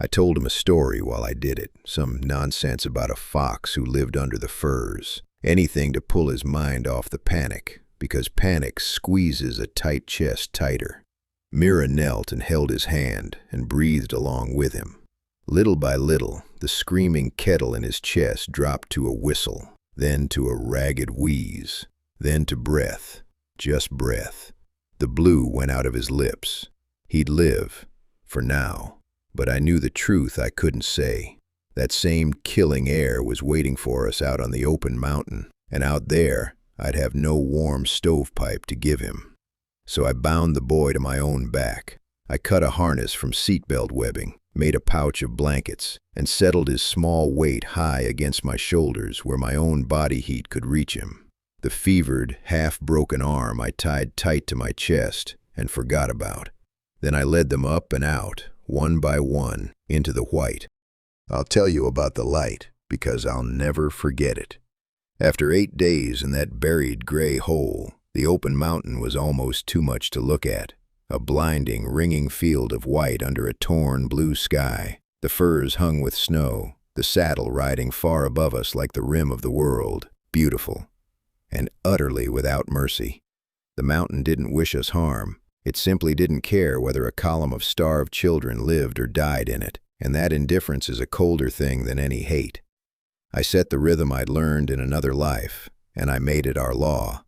I told him a story while I did it, some nonsense about a fox who lived under the firs. Anything to pull his mind off the panic, because panic squeezes a tight chest tighter. Mira knelt and held his hand and breathed along with him. Little by little, the screaming kettle in his chest dropped to a whistle, then to a ragged wheeze, then to breath, just breath. The blue went out of his lips. He'd live, for now. But I knew the truth I couldn't say. That same killing air was waiting for us out on the open mountain, and out there I'd have no warm stovepipe to give him. So I bound the boy to my own back. I cut a harness from seatbelt webbing, made a pouch of blankets, and settled his small weight high against my shoulders where my own body heat could reach him. The fevered, half-broken arm I tied tight to my chest and forgot about. Then I led them up and out, one by one, into the white. I'll tell you about the light, because I'll never forget it. After 8 days in that buried gray hole, the open mountain was almost too much to look at. A blinding, ringing field of white under a torn blue sky, the firs hung with snow, the saddle riding far above us like the rim of the world, beautiful, and utterly without mercy. The mountain didn't wish us harm. It simply didn't care whether a column of starved children lived or died in it, and that indifference is a colder thing than any hate. I set the rhythm I'd learned in another life, and I made it our law.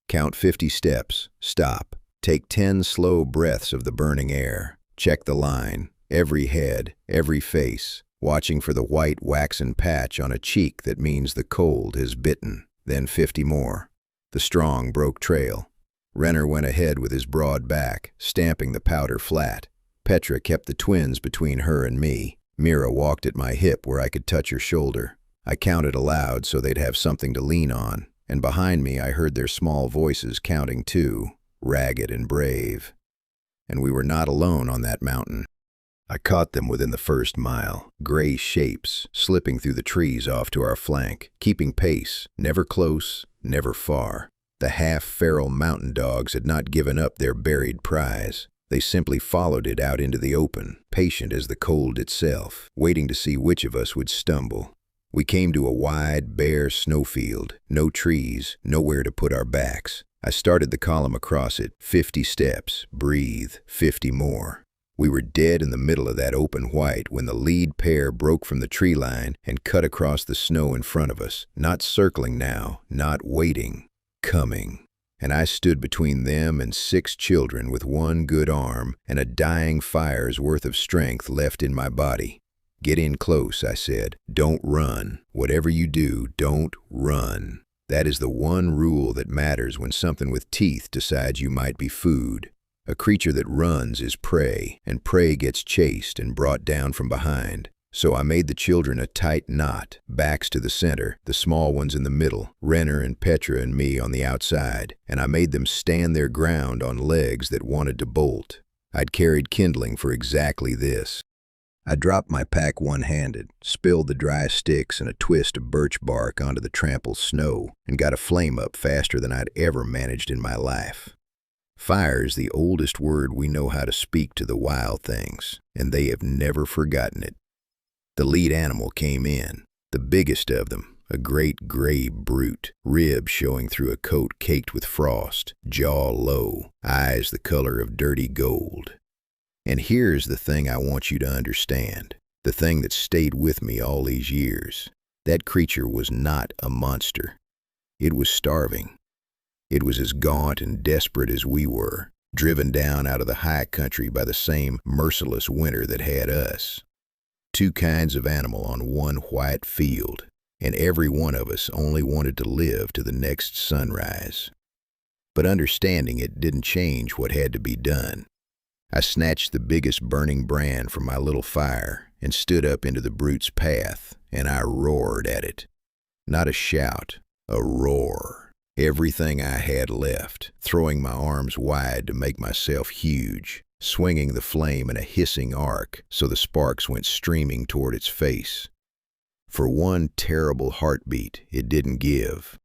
Count 50 steps, stop, take 10 slow breaths of the burning air, check the line, every head, every face, watching for the white waxen patch on a cheek that means the cold has bitten, then 50 more. The strong broke trail. Renner went ahead with his broad back, stamping the powder flat. Petra kept the twins between her and me. Mira walked at my hip where I could touch her shoulder. I counted aloud so they'd have something to lean on, and behind me I heard their small voices counting too, ragged and brave. And we were not alone on that mountain. I caught them within the first mile, gray shapes slipping through the trees off to our flank, keeping pace, never close, never far. The half-feral mountain dogs had not given up their buried prize. They simply followed it out into the open, patient as the cold itself, waiting to see which of us would stumble. We came to a wide, bare snowfield, no trees, nowhere to put our backs. I started the column across it, 50 steps, breathe, 50 more. We were dead in the middle of that open white when the lead pair broke from the tree line and cut across the snow in front of us, not circling now, not waiting. Coming, and I stood between them and 6 children with one good arm and a dying fire's worth of strength left in my body. Get in close, I said. Don't run. Whatever you do, don't run. That is the one rule that matters when something with teeth decides you might be food. A creature that runs is prey, and prey gets chased and brought down from behind. So I made the children a tight knot, backs to the center, the small ones in the middle, Renner and Petra and me on the outside, and I made them stand their ground on legs that wanted to bolt. I'd carried kindling for exactly this. I dropped my pack one-handed, spilled the dry sticks and a twist of birch bark onto the trampled snow, and got a flame up faster than I'd ever managed in my life. Fire's the oldest word we know how to speak to the wild things, and they have never forgotten it. The lead animal came in, the biggest of them, a great gray brute, ribs showing through a coat caked with frost, jaw low, eyes the color of dirty gold. And here's the thing I want you to understand, the thing that stayed with me all these years. That creature was not a monster. It was starving. It was as gaunt and desperate as we were, driven down out of the high country by the same merciless winter that had us. 2 kinds of animal on one white field, and every one of us only wanted to live to the next sunrise. But understanding it didn't change what had to be done. I snatched the biggest burning brand from my little fire and stood up into the brute's path, and I roared at it. Not a shout, a roar. Everything I had left, throwing my arms wide to make myself huge, swinging the flame in a hissing arc so the sparks went streaming toward its face. For one terrible heartbeat, it didn't give.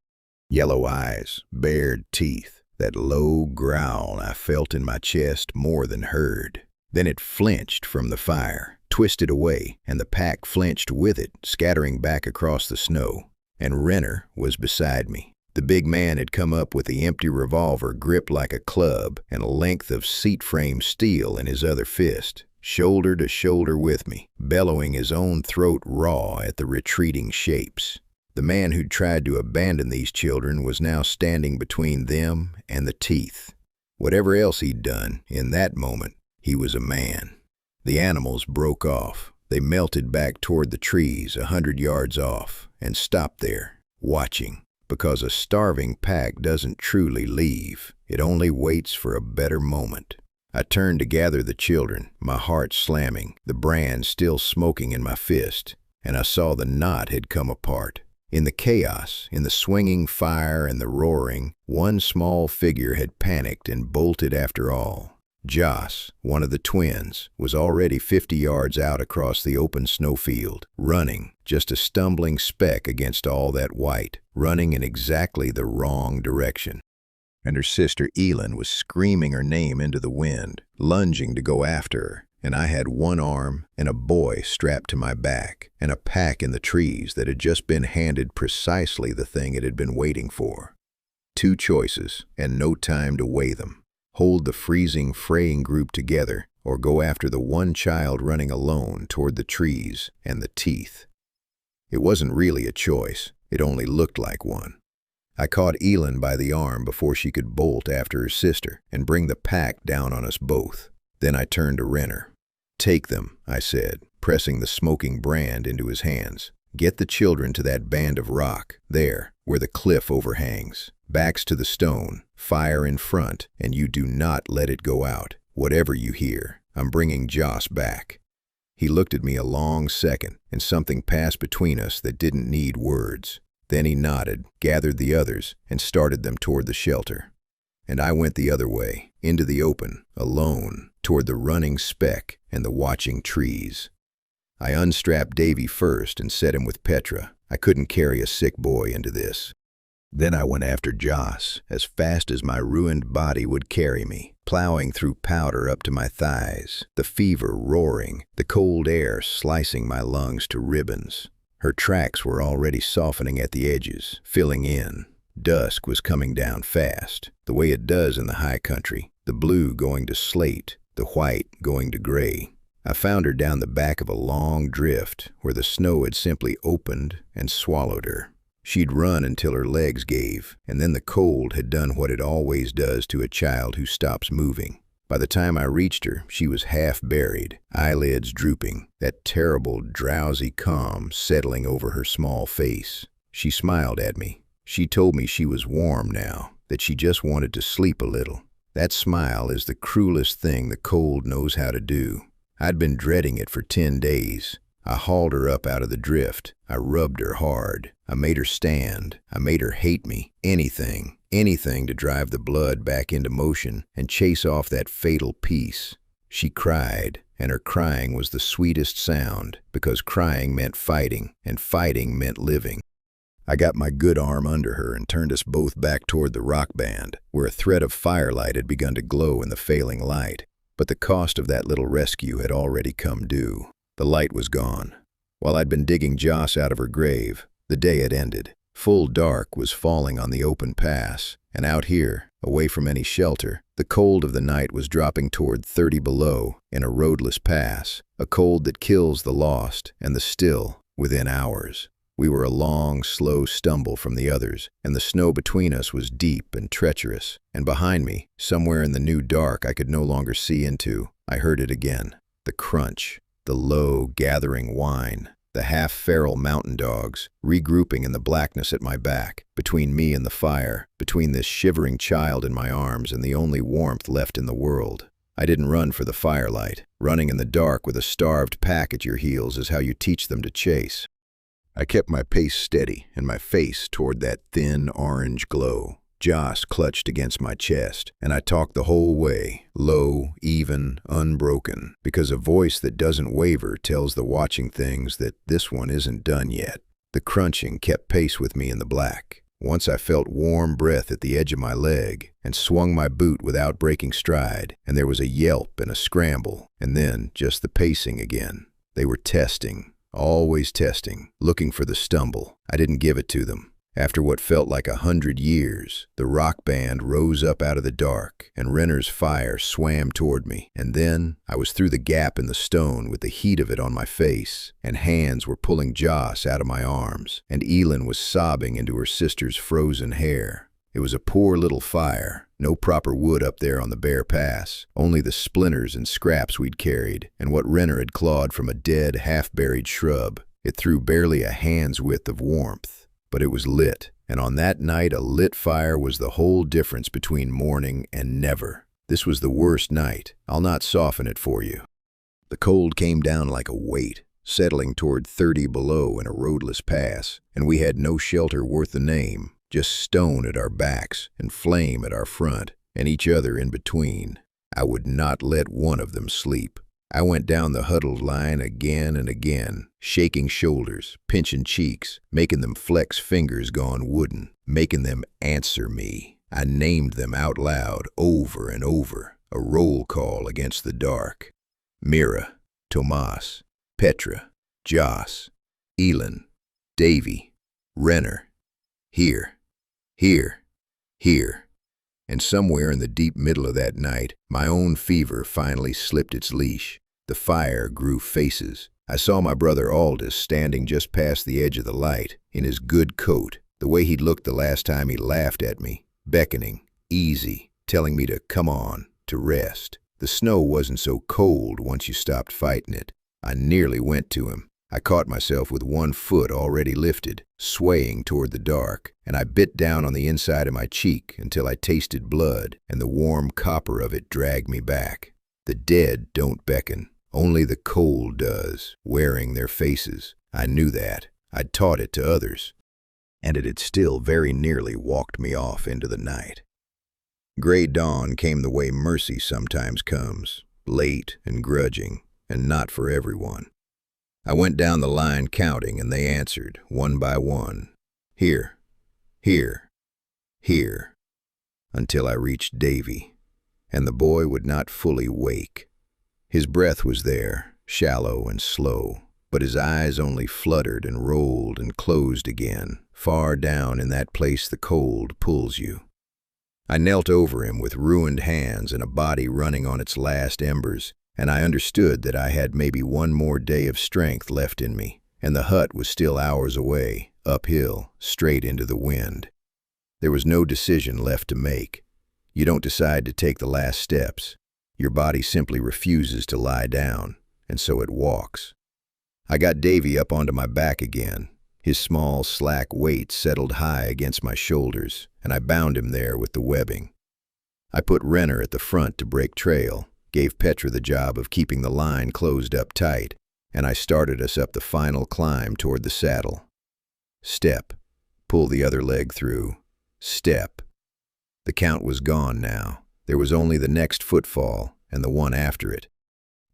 Yellow eyes, bared teeth, that low growl I felt in my chest more than heard. Then it flinched from the fire, twisted away, and the pack flinched with it, scattering back across the snow. And Renner was beside me. The big man had come up with the empty revolver gripped like a club and a length of seat-frame steel in his other fist, shoulder to shoulder with me, bellowing his own throat raw at the retreating shapes. The man who'd tried to abandon these children was now standing between them and the teeth. Whatever else he'd done, in that moment, he was a man. The animals broke off. They melted back toward the trees 100 yards off and stopped there, watching. Because a starving pack doesn't truly leave. It only waits for a better moment. I turned to gather the children, my heart slamming, the brand still smoking in my fist, and I saw the knot had come apart. In the chaos, in the swinging fire and the roaring, one small figure had panicked and bolted after all. Joss, one of the twins, was already 50 yards out across the open snowfield, running, just a stumbling speck against all that white, running in exactly the wrong direction. And her sister Elin was screaming her name into the wind, lunging to go after her, and I had one arm and a boy strapped to my back, and a pack in the trees that had just been handed precisely the thing it had been waiting for. 2 choices, and no time to weigh them. Hold the freezing, fraying group together, or go after the one child running alone toward the trees and the teeth. It wasn't really a choice. It only looked like one. I caught Elin by the arm before she could bolt after her sister and bring the pack down on us both. Then I turned to Renner. "Take them," I said, pressing the smoking brand into his hands. "Get the children to that band of rock, there, where the cliff overhangs. Backs to the stone, fire in front, and you do not let it go out. Whatever you hear, I'm bringing Joss back." He looked at me a long second, and something passed between us that didn't need words. Then he nodded, gathered the others, and started them toward the shelter. And I went the other way, into the open, alone, toward the running speck and the watching trees. I unstrapped Davy first and set him with Petra. I couldn't carry a sick boy into this. Then I went after Joss, as fast as my ruined body would carry me, plowing through powder up to my thighs, the fever roaring, the cold air slicing my lungs to ribbons. Her tracks were already softening at the edges, filling in. Dusk was coming down fast, the way it does in the high country, the blue going to slate, the white going to gray. I found her down the back of a long drift where the snow had simply opened and swallowed her. She'd run until her legs gave, and then the cold had done what it always does to a child who stops moving. By the time I reached her, she was half buried, eyelids drooping, that terrible, drowsy calm settling over her small face. She smiled at me. She told me she was warm now, that she just wanted to sleep a little. That smile is the cruelest thing the cold knows how to do. I'd been dreading it for 10 days. I hauled her up out of the drift. I rubbed her hard. I made her stand. I made her hate me. Anything to drive the blood back into motion and chase off that fatal peace. She cried, and her crying was the sweetest sound, because crying meant fighting, and fighting meant living. I got my good arm under her and turned us both back toward the rock band, where a thread of firelight had begun to glow in the failing light. But the cost of that little rescue had already come due. The light was gone. While I'd been digging Joss out of her grave, the day had ended. Full dark was falling on the open pass, and out here, away from any shelter, the cold of the night was dropping toward 30 below in a roadless pass, a cold that kills the lost and the still within hours. We were a long, slow stumble from the others, and the snow between us was deep and treacherous. And behind me, somewhere in the new dark I could no longer see into, I heard it again. The crunch, the low, gathering whine, the half-feral mountain dogs, regrouping in the blackness at my back, between me and the fire, between this shivering child in my arms and the only warmth left in the world. I didn't run for the firelight. Running in the dark with a starved pack at your heels is how you teach them to chase. I kept my pace steady and my face toward that thin orange glow. Joss clutched against my chest, and I talked the whole way, low, even, unbroken, because a voice that doesn't waver tells the watching things that this one isn't done yet. The crunching kept pace with me in the black. Once I felt warm breath at the edge of my leg and swung my boot without breaking stride, and there was a yelp and a scramble, and then just the pacing again. They were testing, always testing, looking for the stumble. I didn't give it to them. After what felt like 100 years, the rock band rose up out of the dark, and Renner's fire swam toward me. And then I was through the gap in the stone with the heat of it on my face, and hands were pulling Joss out of my arms, and Elin was sobbing into her sister's frozen hair. It was a poor little fire, no proper wood up there on the bare pass, only the splinters and scraps we'd carried, and what Renner had clawed from a dead, half-buried shrub. It threw barely a hand's width of warmth. But it was lit, and on that night a lit fire was the whole difference between morning and never. This was the worst night. I'll not soften it for you. The cold came down like a weight, settling toward 30 below in a roadless pass, and we had no shelter worth the name, just stone at our backs and flame at our front, and each other in between. I would not let one of them sleep. I went down the huddled line again and again, shaking shoulders, pinching cheeks, making them flex fingers gone wooden, making them answer me. I named them out loud over and over, a roll call against the dark. Mira, Tomas, Petra, Joss, Elin, Davy, Renner. Here, here, here. And somewhere in the deep middle of that night, my own fever finally slipped its leash. The fire grew faces. I saw my brother Aldous standing just past the edge of the light, in his good coat, the way he'd looked the last time he laughed at me, beckoning, easy, telling me to come on, to rest. The snow wasn't so cold once you stopped fighting it. I nearly went to him. I caught myself with one foot already lifted, swaying toward the dark, and I bit down on the inside of my cheek until I tasted blood, and the warm copper of it dragged me back. The dead don't beckon. Only the cold does, wearing their faces. I knew that. I'd taught it to others. And it had still very nearly walked me off into the night. Gray dawn came the way mercy sometimes comes, late and grudging, and not for everyone. I went down the line counting, and they answered, one by one, here, here, here, until I reached Davy, and the boy would not fully wake. His breath was there, shallow and slow, but his eyes only fluttered and rolled and closed again, far down in that place the cold pulls you. I knelt over him with ruined hands and a body running on its last embers, and I understood that I had maybe one more day of strength left in me, and the hut was still hours away, uphill, straight into the wind. There was no decision left to make. You don't decide to take the last steps. Your body simply refuses to lie down, and so it walks. I got Davy up onto my back again. His small, slack weight settled high against my shoulders, and I bound him there with the webbing. I put Renner at the front to break trail, gave Petra the job of keeping the line closed up tight, and I started us up the final climb toward the saddle. Step. Pull the other leg through. Step. The count was gone now. There was only the next footfall and the one after it.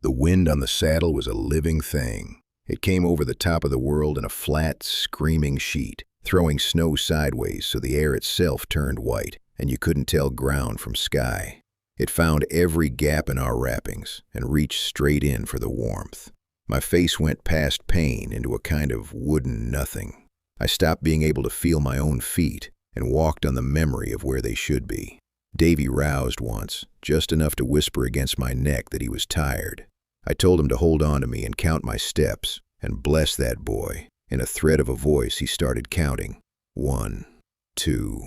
The wind on the saddle was a living thing. It came over the top of the world in a flat, screaming sheet, throwing snow sideways so the air itself turned white, and you couldn't tell ground from sky. It found every gap in our wrappings and reached straight in for the warmth. My face went past pain into a kind of wooden nothing. I stopped being able to feel my own feet and walked on the memory of where they should be. Davy roused once, just enough to whisper against my neck that he was tired. I told him to hold on to me and count my steps, and bless that boy. In a thread of a voice, he started counting. 1, 2.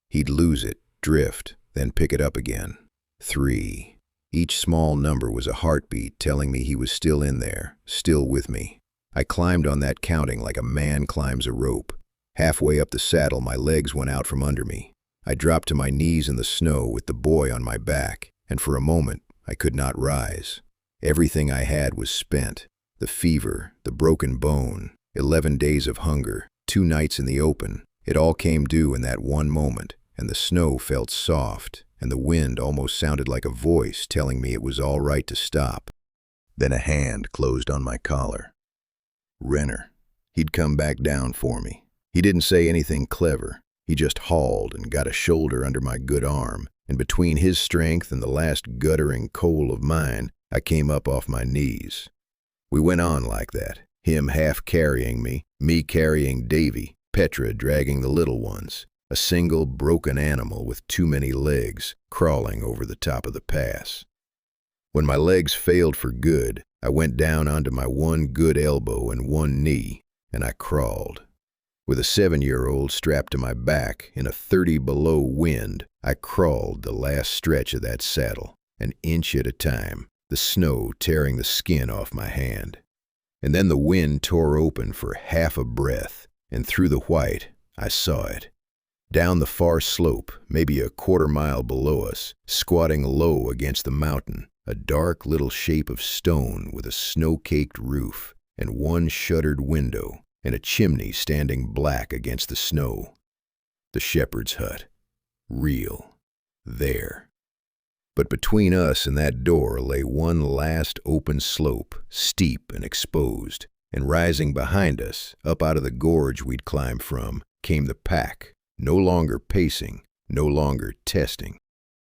He'd lose it, drift, then pick it up again. 3. Each small number was a heartbeat telling me he was still in there, still with me. I climbed on that counting like a man climbs a rope. Halfway up the saddle, my legs went out from under me. I dropped to my knees in the snow with the boy on my back, and for a moment, I could not rise. Everything I had was spent. The fever, the broken bone, 11 days of hunger, 2 nights in the open. It all came due in that one moment, and the snow felt soft, and the wind almost sounded like a voice telling me it was all right to stop. Then a hand closed on my collar. Renner. He'd come back down for me. He didn't say anything clever. He just hauled and got a shoulder under my good arm, and between his strength and the last guttering coal of mine, I came up off my knees. We went on like that, him half carrying me carrying Davy, Petra dragging the little ones, a single broken animal with too many legs crawling over the top of the pass. When my legs failed for good, I went down onto my one good elbow and one knee, and I crawled. With a 7-year-old strapped to my back in a 30 below wind, I crawled the last stretch of that saddle, an inch at a time, the snow tearing the skin off my hand. And then the wind tore open for half a breath, and through the white, I saw it. Down the far slope, maybe a quarter-mile below us, squatting low against the mountain, a dark little shape of stone with a snow-caked roof and one shuttered window, and a chimney standing black against the snow. The shepherd's hut. Real. There. But between us and that door lay one last open slope, steep and exposed, and rising behind us, up out of the gorge we'd climbed from, came the pack, no longer pacing, no longer testing.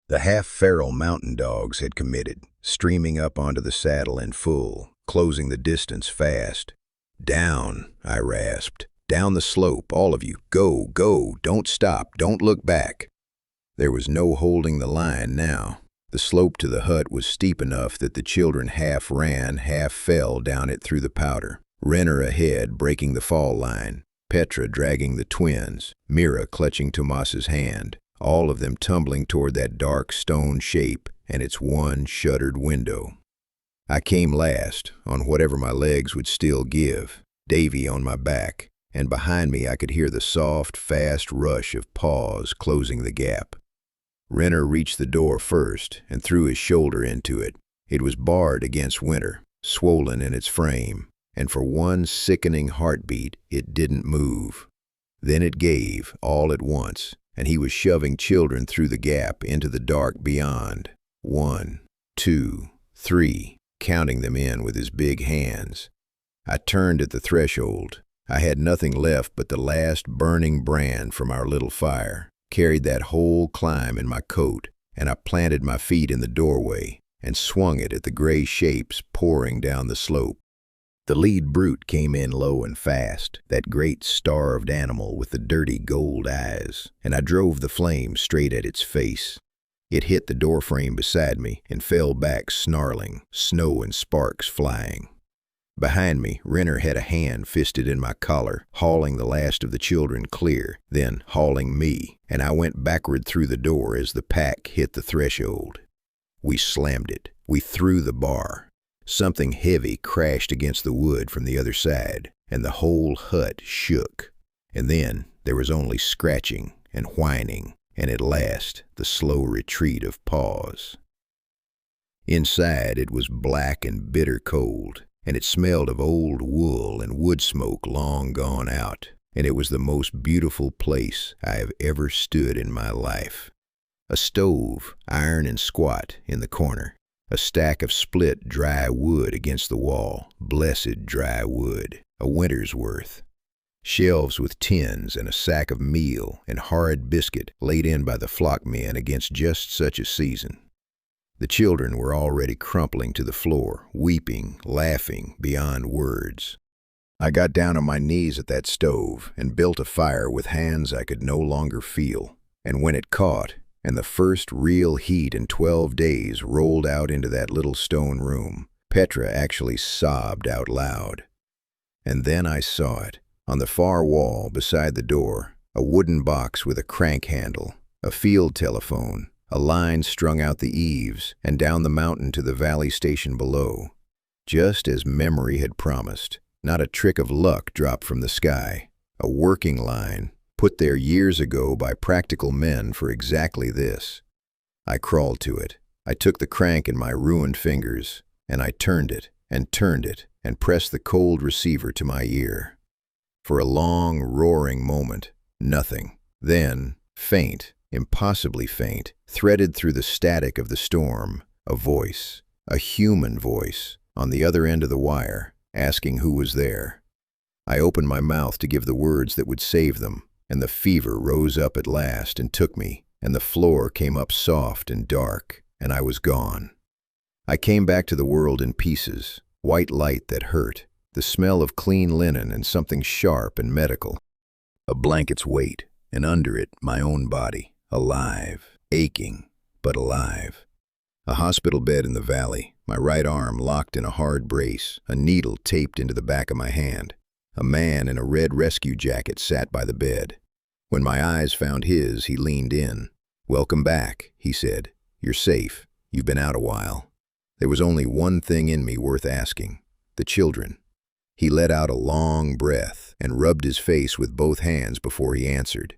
The half-feral mountain dogs had committed, streaming up onto the saddle in full, closing the distance fast. "Down," I rasped. "Down the slope, all of you. Go, go, don't stop, don't look back." There was no holding the line now. The slope to the hut was steep enough that the children half ran, half fell down it through the powder. Renner ahead, breaking the fall line. Petra dragging the twins. Mira clutching Tomas's hand. All of them tumbling toward that dark stone shape and its one shuttered window. I came last, on whatever my legs would still give, Davy on my back, and behind me I could hear the soft, fast rush of paws closing the gap. Renner reached the door first and threw his shoulder into it. It was barred against winter, swollen in its frame, and for one sickening heartbeat it didn't move. Then it gave, all at once, and he was shoving children through the gap into the dark beyond. 1, 2, 3, counting them in with his big hands. I turned at the threshold. I had nothing left but the last burning brand from our little fire, carried that whole climb in my coat, and I planted my feet in the doorway and swung it at the gray shapes pouring down the slope. The lead brute came in low and fast, that great starved animal with the dirty gold eyes, and I drove the flame straight at its face. It hit the doorframe beside me and fell back snarling, snow and sparks flying. Behind me, Renner had a hand fisted in my collar, hauling the last of the children clear, then hauling me, and I went backward through the door as the pack hit the threshold. We slammed it. We threw the bar. Something heavy crashed against the wood from the other side, and the whole hut shook. And then there was only scratching and whining, and at last the slow retreat of paws. Inside it was black and bitter cold, and it smelled of old wool and wood smoke long gone out, and it was the most beautiful place I have ever stood in my life. A stove, iron and squat, in the corner. A stack of split dry wood against the wall, blessed dry wood, a winter's worth. Shelves with tins and a sack of meal and horrid biscuit laid in by the flock men against just such a season. The children were already crumpling to the floor, weeping, laughing beyond words. I got down on my knees at that stove and built a fire with hands I could no longer feel, and when it caught, and the first real heat in 12 days rolled out into that little stone room, Petra actually sobbed out loud. And then I saw it, on the far wall beside the door, a wooden box with a crank handle, a field telephone, a line strung out the eaves and down the mountain to the valley station below. Just as memory had promised, not a trick of luck dropped from the sky, a working line, put there years ago by practical men for exactly this. I crawled to it. I took the crank in my ruined fingers, and I turned it and pressed the cold receiver to my ear. For a long, roaring moment, nothing. Then, faint, impossibly faint, threaded through the static of the storm, a voice, a human voice, on the other end of the wire, asking who was there. I opened my mouth to give the words that would save them, and the fever rose up at last and took me, and the floor came up soft and dark, and I was gone. I came back to the world in pieces, white light that hurt, the smell of clean linen and something sharp and medical. A blanket's weight, and under it, my own body, alive, aching, but alive. A hospital bed in the valley, my right arm locked in a hard brace, a needle taped into the back of my hand. A man in a red rescue jacket sat by the bed. When my eyes found his, he leaned in. "Welcome back," he said. "You're safe. You've been out a while." There was only one thing in me worth asking: the children. He let out a long breath and rubbed his face with both hands before he answered.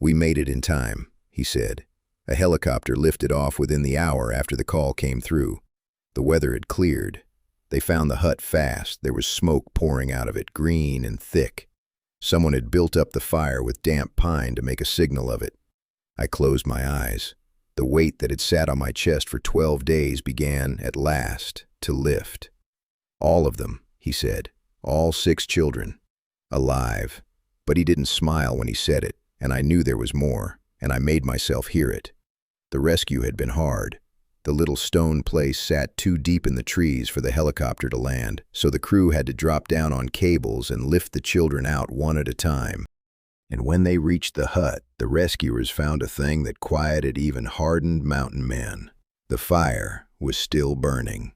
"We made it in time," he said. A helicopter lifted off within the hour after the call came through. The weather had cleared. They found the hut fast. There was smoke pouring out of it, green and thick. Someone had built up the fire with damp pine to make a signal of it. I closed my eyes. The weight that had sat on my chest for 12 days began, at last, to lift. "All of them," he said. "All 6 children. Alive." But he didn't smile when he said it, and I knew there was more, and I made myself hear it. The rescue had been hard. The little stone place sat too deep in the trees for the helicopter to land, so the crew had to drop down on cables and lift the children out one at a time. And when they reached the hut, the rescuers found a thing that quieted even hardened mountain men. The fire was still burning.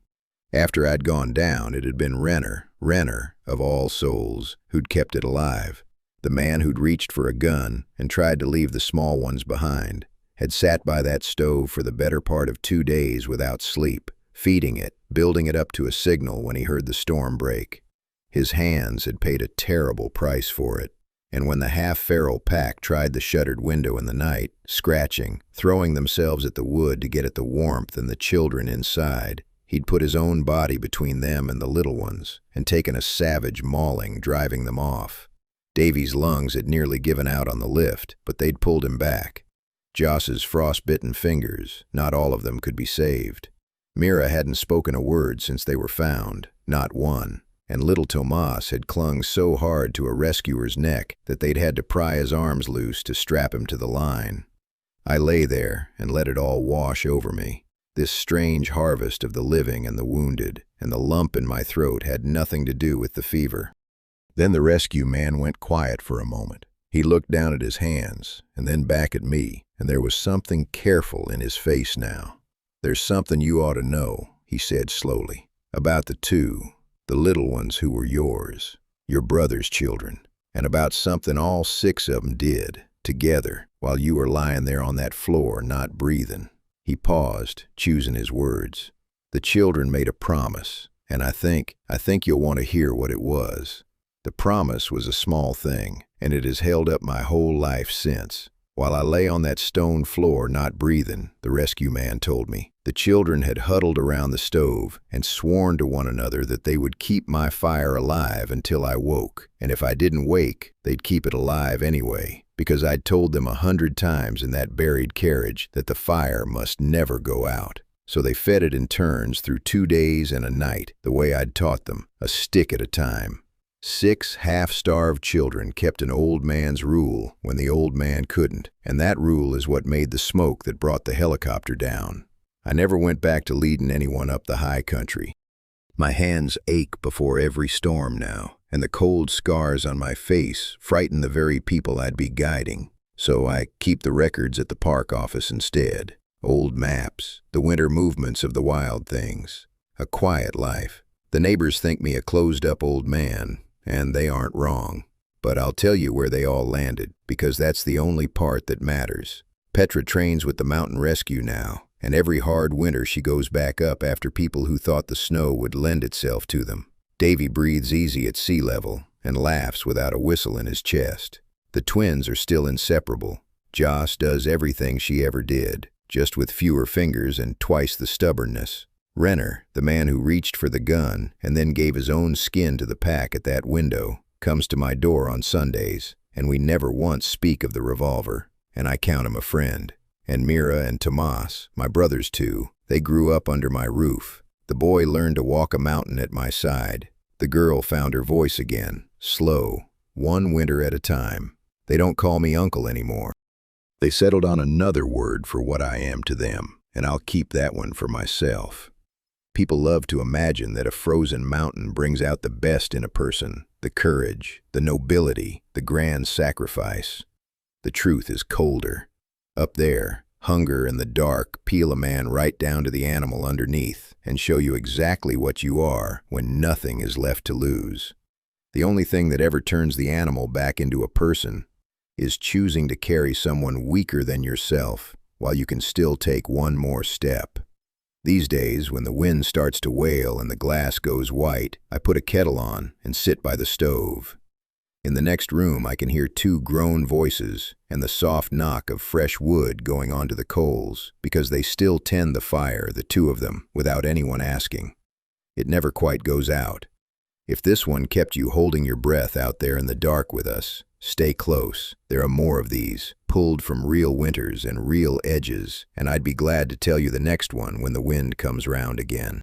After I'd gone down, it had been Renner, of all souls, who'd kept it alive. The man who'd reached for a gun and tried to leave the small ones behind had sat by that stove for the better part of 2 days without sleep, feeding it, building it up to a signal when he heard the storm break. His hands had paid a terrible price for it, and when the half-feral pack tried the shuttered window in the night, scratching, throwing themselves at the wood to get at the warmth and the children inside, he'd put his own body between them and the little ones, and taken a savage mauling, driving them off. Davy's lungs had nearly given out on the lift, but they'd pulled him back. Joss's frostbitten fingers, not all of them could be saved. Mira hadn't spoken a word since they were found, not one, and little Tomas had clung so hard to a rescuer's neck that they'd had to pry his arms loose to strap him to the line. I lay there and let it all wash over me, this strange harvest of the living and the wounded, and the lump in my throat had nothing to do with the fever. Then the rescue man went quiet for a moment. He looked down at his hands, and then back at me, and there was something careful in his face now. "There's something you ought to know," he said slowly, "about the little ones who were yours, your brother's children, and about something all 6 of them did, together, while you were lying there on that floor not breathing." He paused, choosing his words. "The children made a promise, and I think you'll want to hear what it was. The promise was a small thing, and it has held up my whole life since. While I lay on that stone floor not breathing," the rescue man told me, "the children had huddled around the stove and sworn to one another that they would keep my fire alive until I woke, and if I didn't wake, they'd keep it alive anyway, because I'd told them 100 times in that buried carriage that the fire must never go out. So they fed it in turns through 2 days and a night, the way I'd taught them, a stick at a time. 6 half-starved children kept an old man's rule when the old man couldn't, and that rule is what made the smoke that brought the helicopter down. I never went back to leading anyone up the high country. My hands ache before every storm now, and the cold scars on my face frighten the very people I'd be guiding. So I keep the records at the park office instead. Old maps, the winter movements of the wild things. A quiet life. The neighbors think me a closed-up old man, and they aren't wrong. But I'll tell you where they all landed, because that's the only part that matters. Petra trains with the mountain rescue now, and every hard winter she goes back up after people who thought the snow would lend itself to them. Davy breathes easy at sea level and laughs without a whistle in his chest. The twins are still inseparable. Joss does everything she ever did, just with fewer fingers and twice the stubbornness. Renner, the man who reached for the gun and then gave his own skin to the pack at that window, comes to my door on Sundays, and we never once speak of the revolver, and I count him a friend. And Mira and Tomas, my brothers too, they grew up under my roof. The boy learned to walk a mountain at my side. The girl found her voice again, slow, one winter at a time. They don't call me uncle anymore. They settled on another word for what I am to them, and I'll keep that one for myself. People love to imagine that a frozen mountain brings out the best in a person, the courage, the nobility, the grand sacrifice. The truth is colder. Up there, hunger and the dark peel a man right down to the animal underneath and show you exactly what you are when nothing is left to lose. The only thing that ever turns the animal back into a person is choosing to carry someone weaker than yourself while you can still take one more step. These days, when the wind starts to wail and the glass goes white, I put a kettle on and sit by the stove. In the next room, I can hear two grown voices and the soft knock of fresh wood going onto the coals, because they still tend the fire, the two of them, without anyone asking. It never quite goes out. If this one kept you holding your breath out there in the dark with us, stay close. There are more of these, pulled from real winters and real edges, and I'd be glad to tell you the next one when the wind comes round again.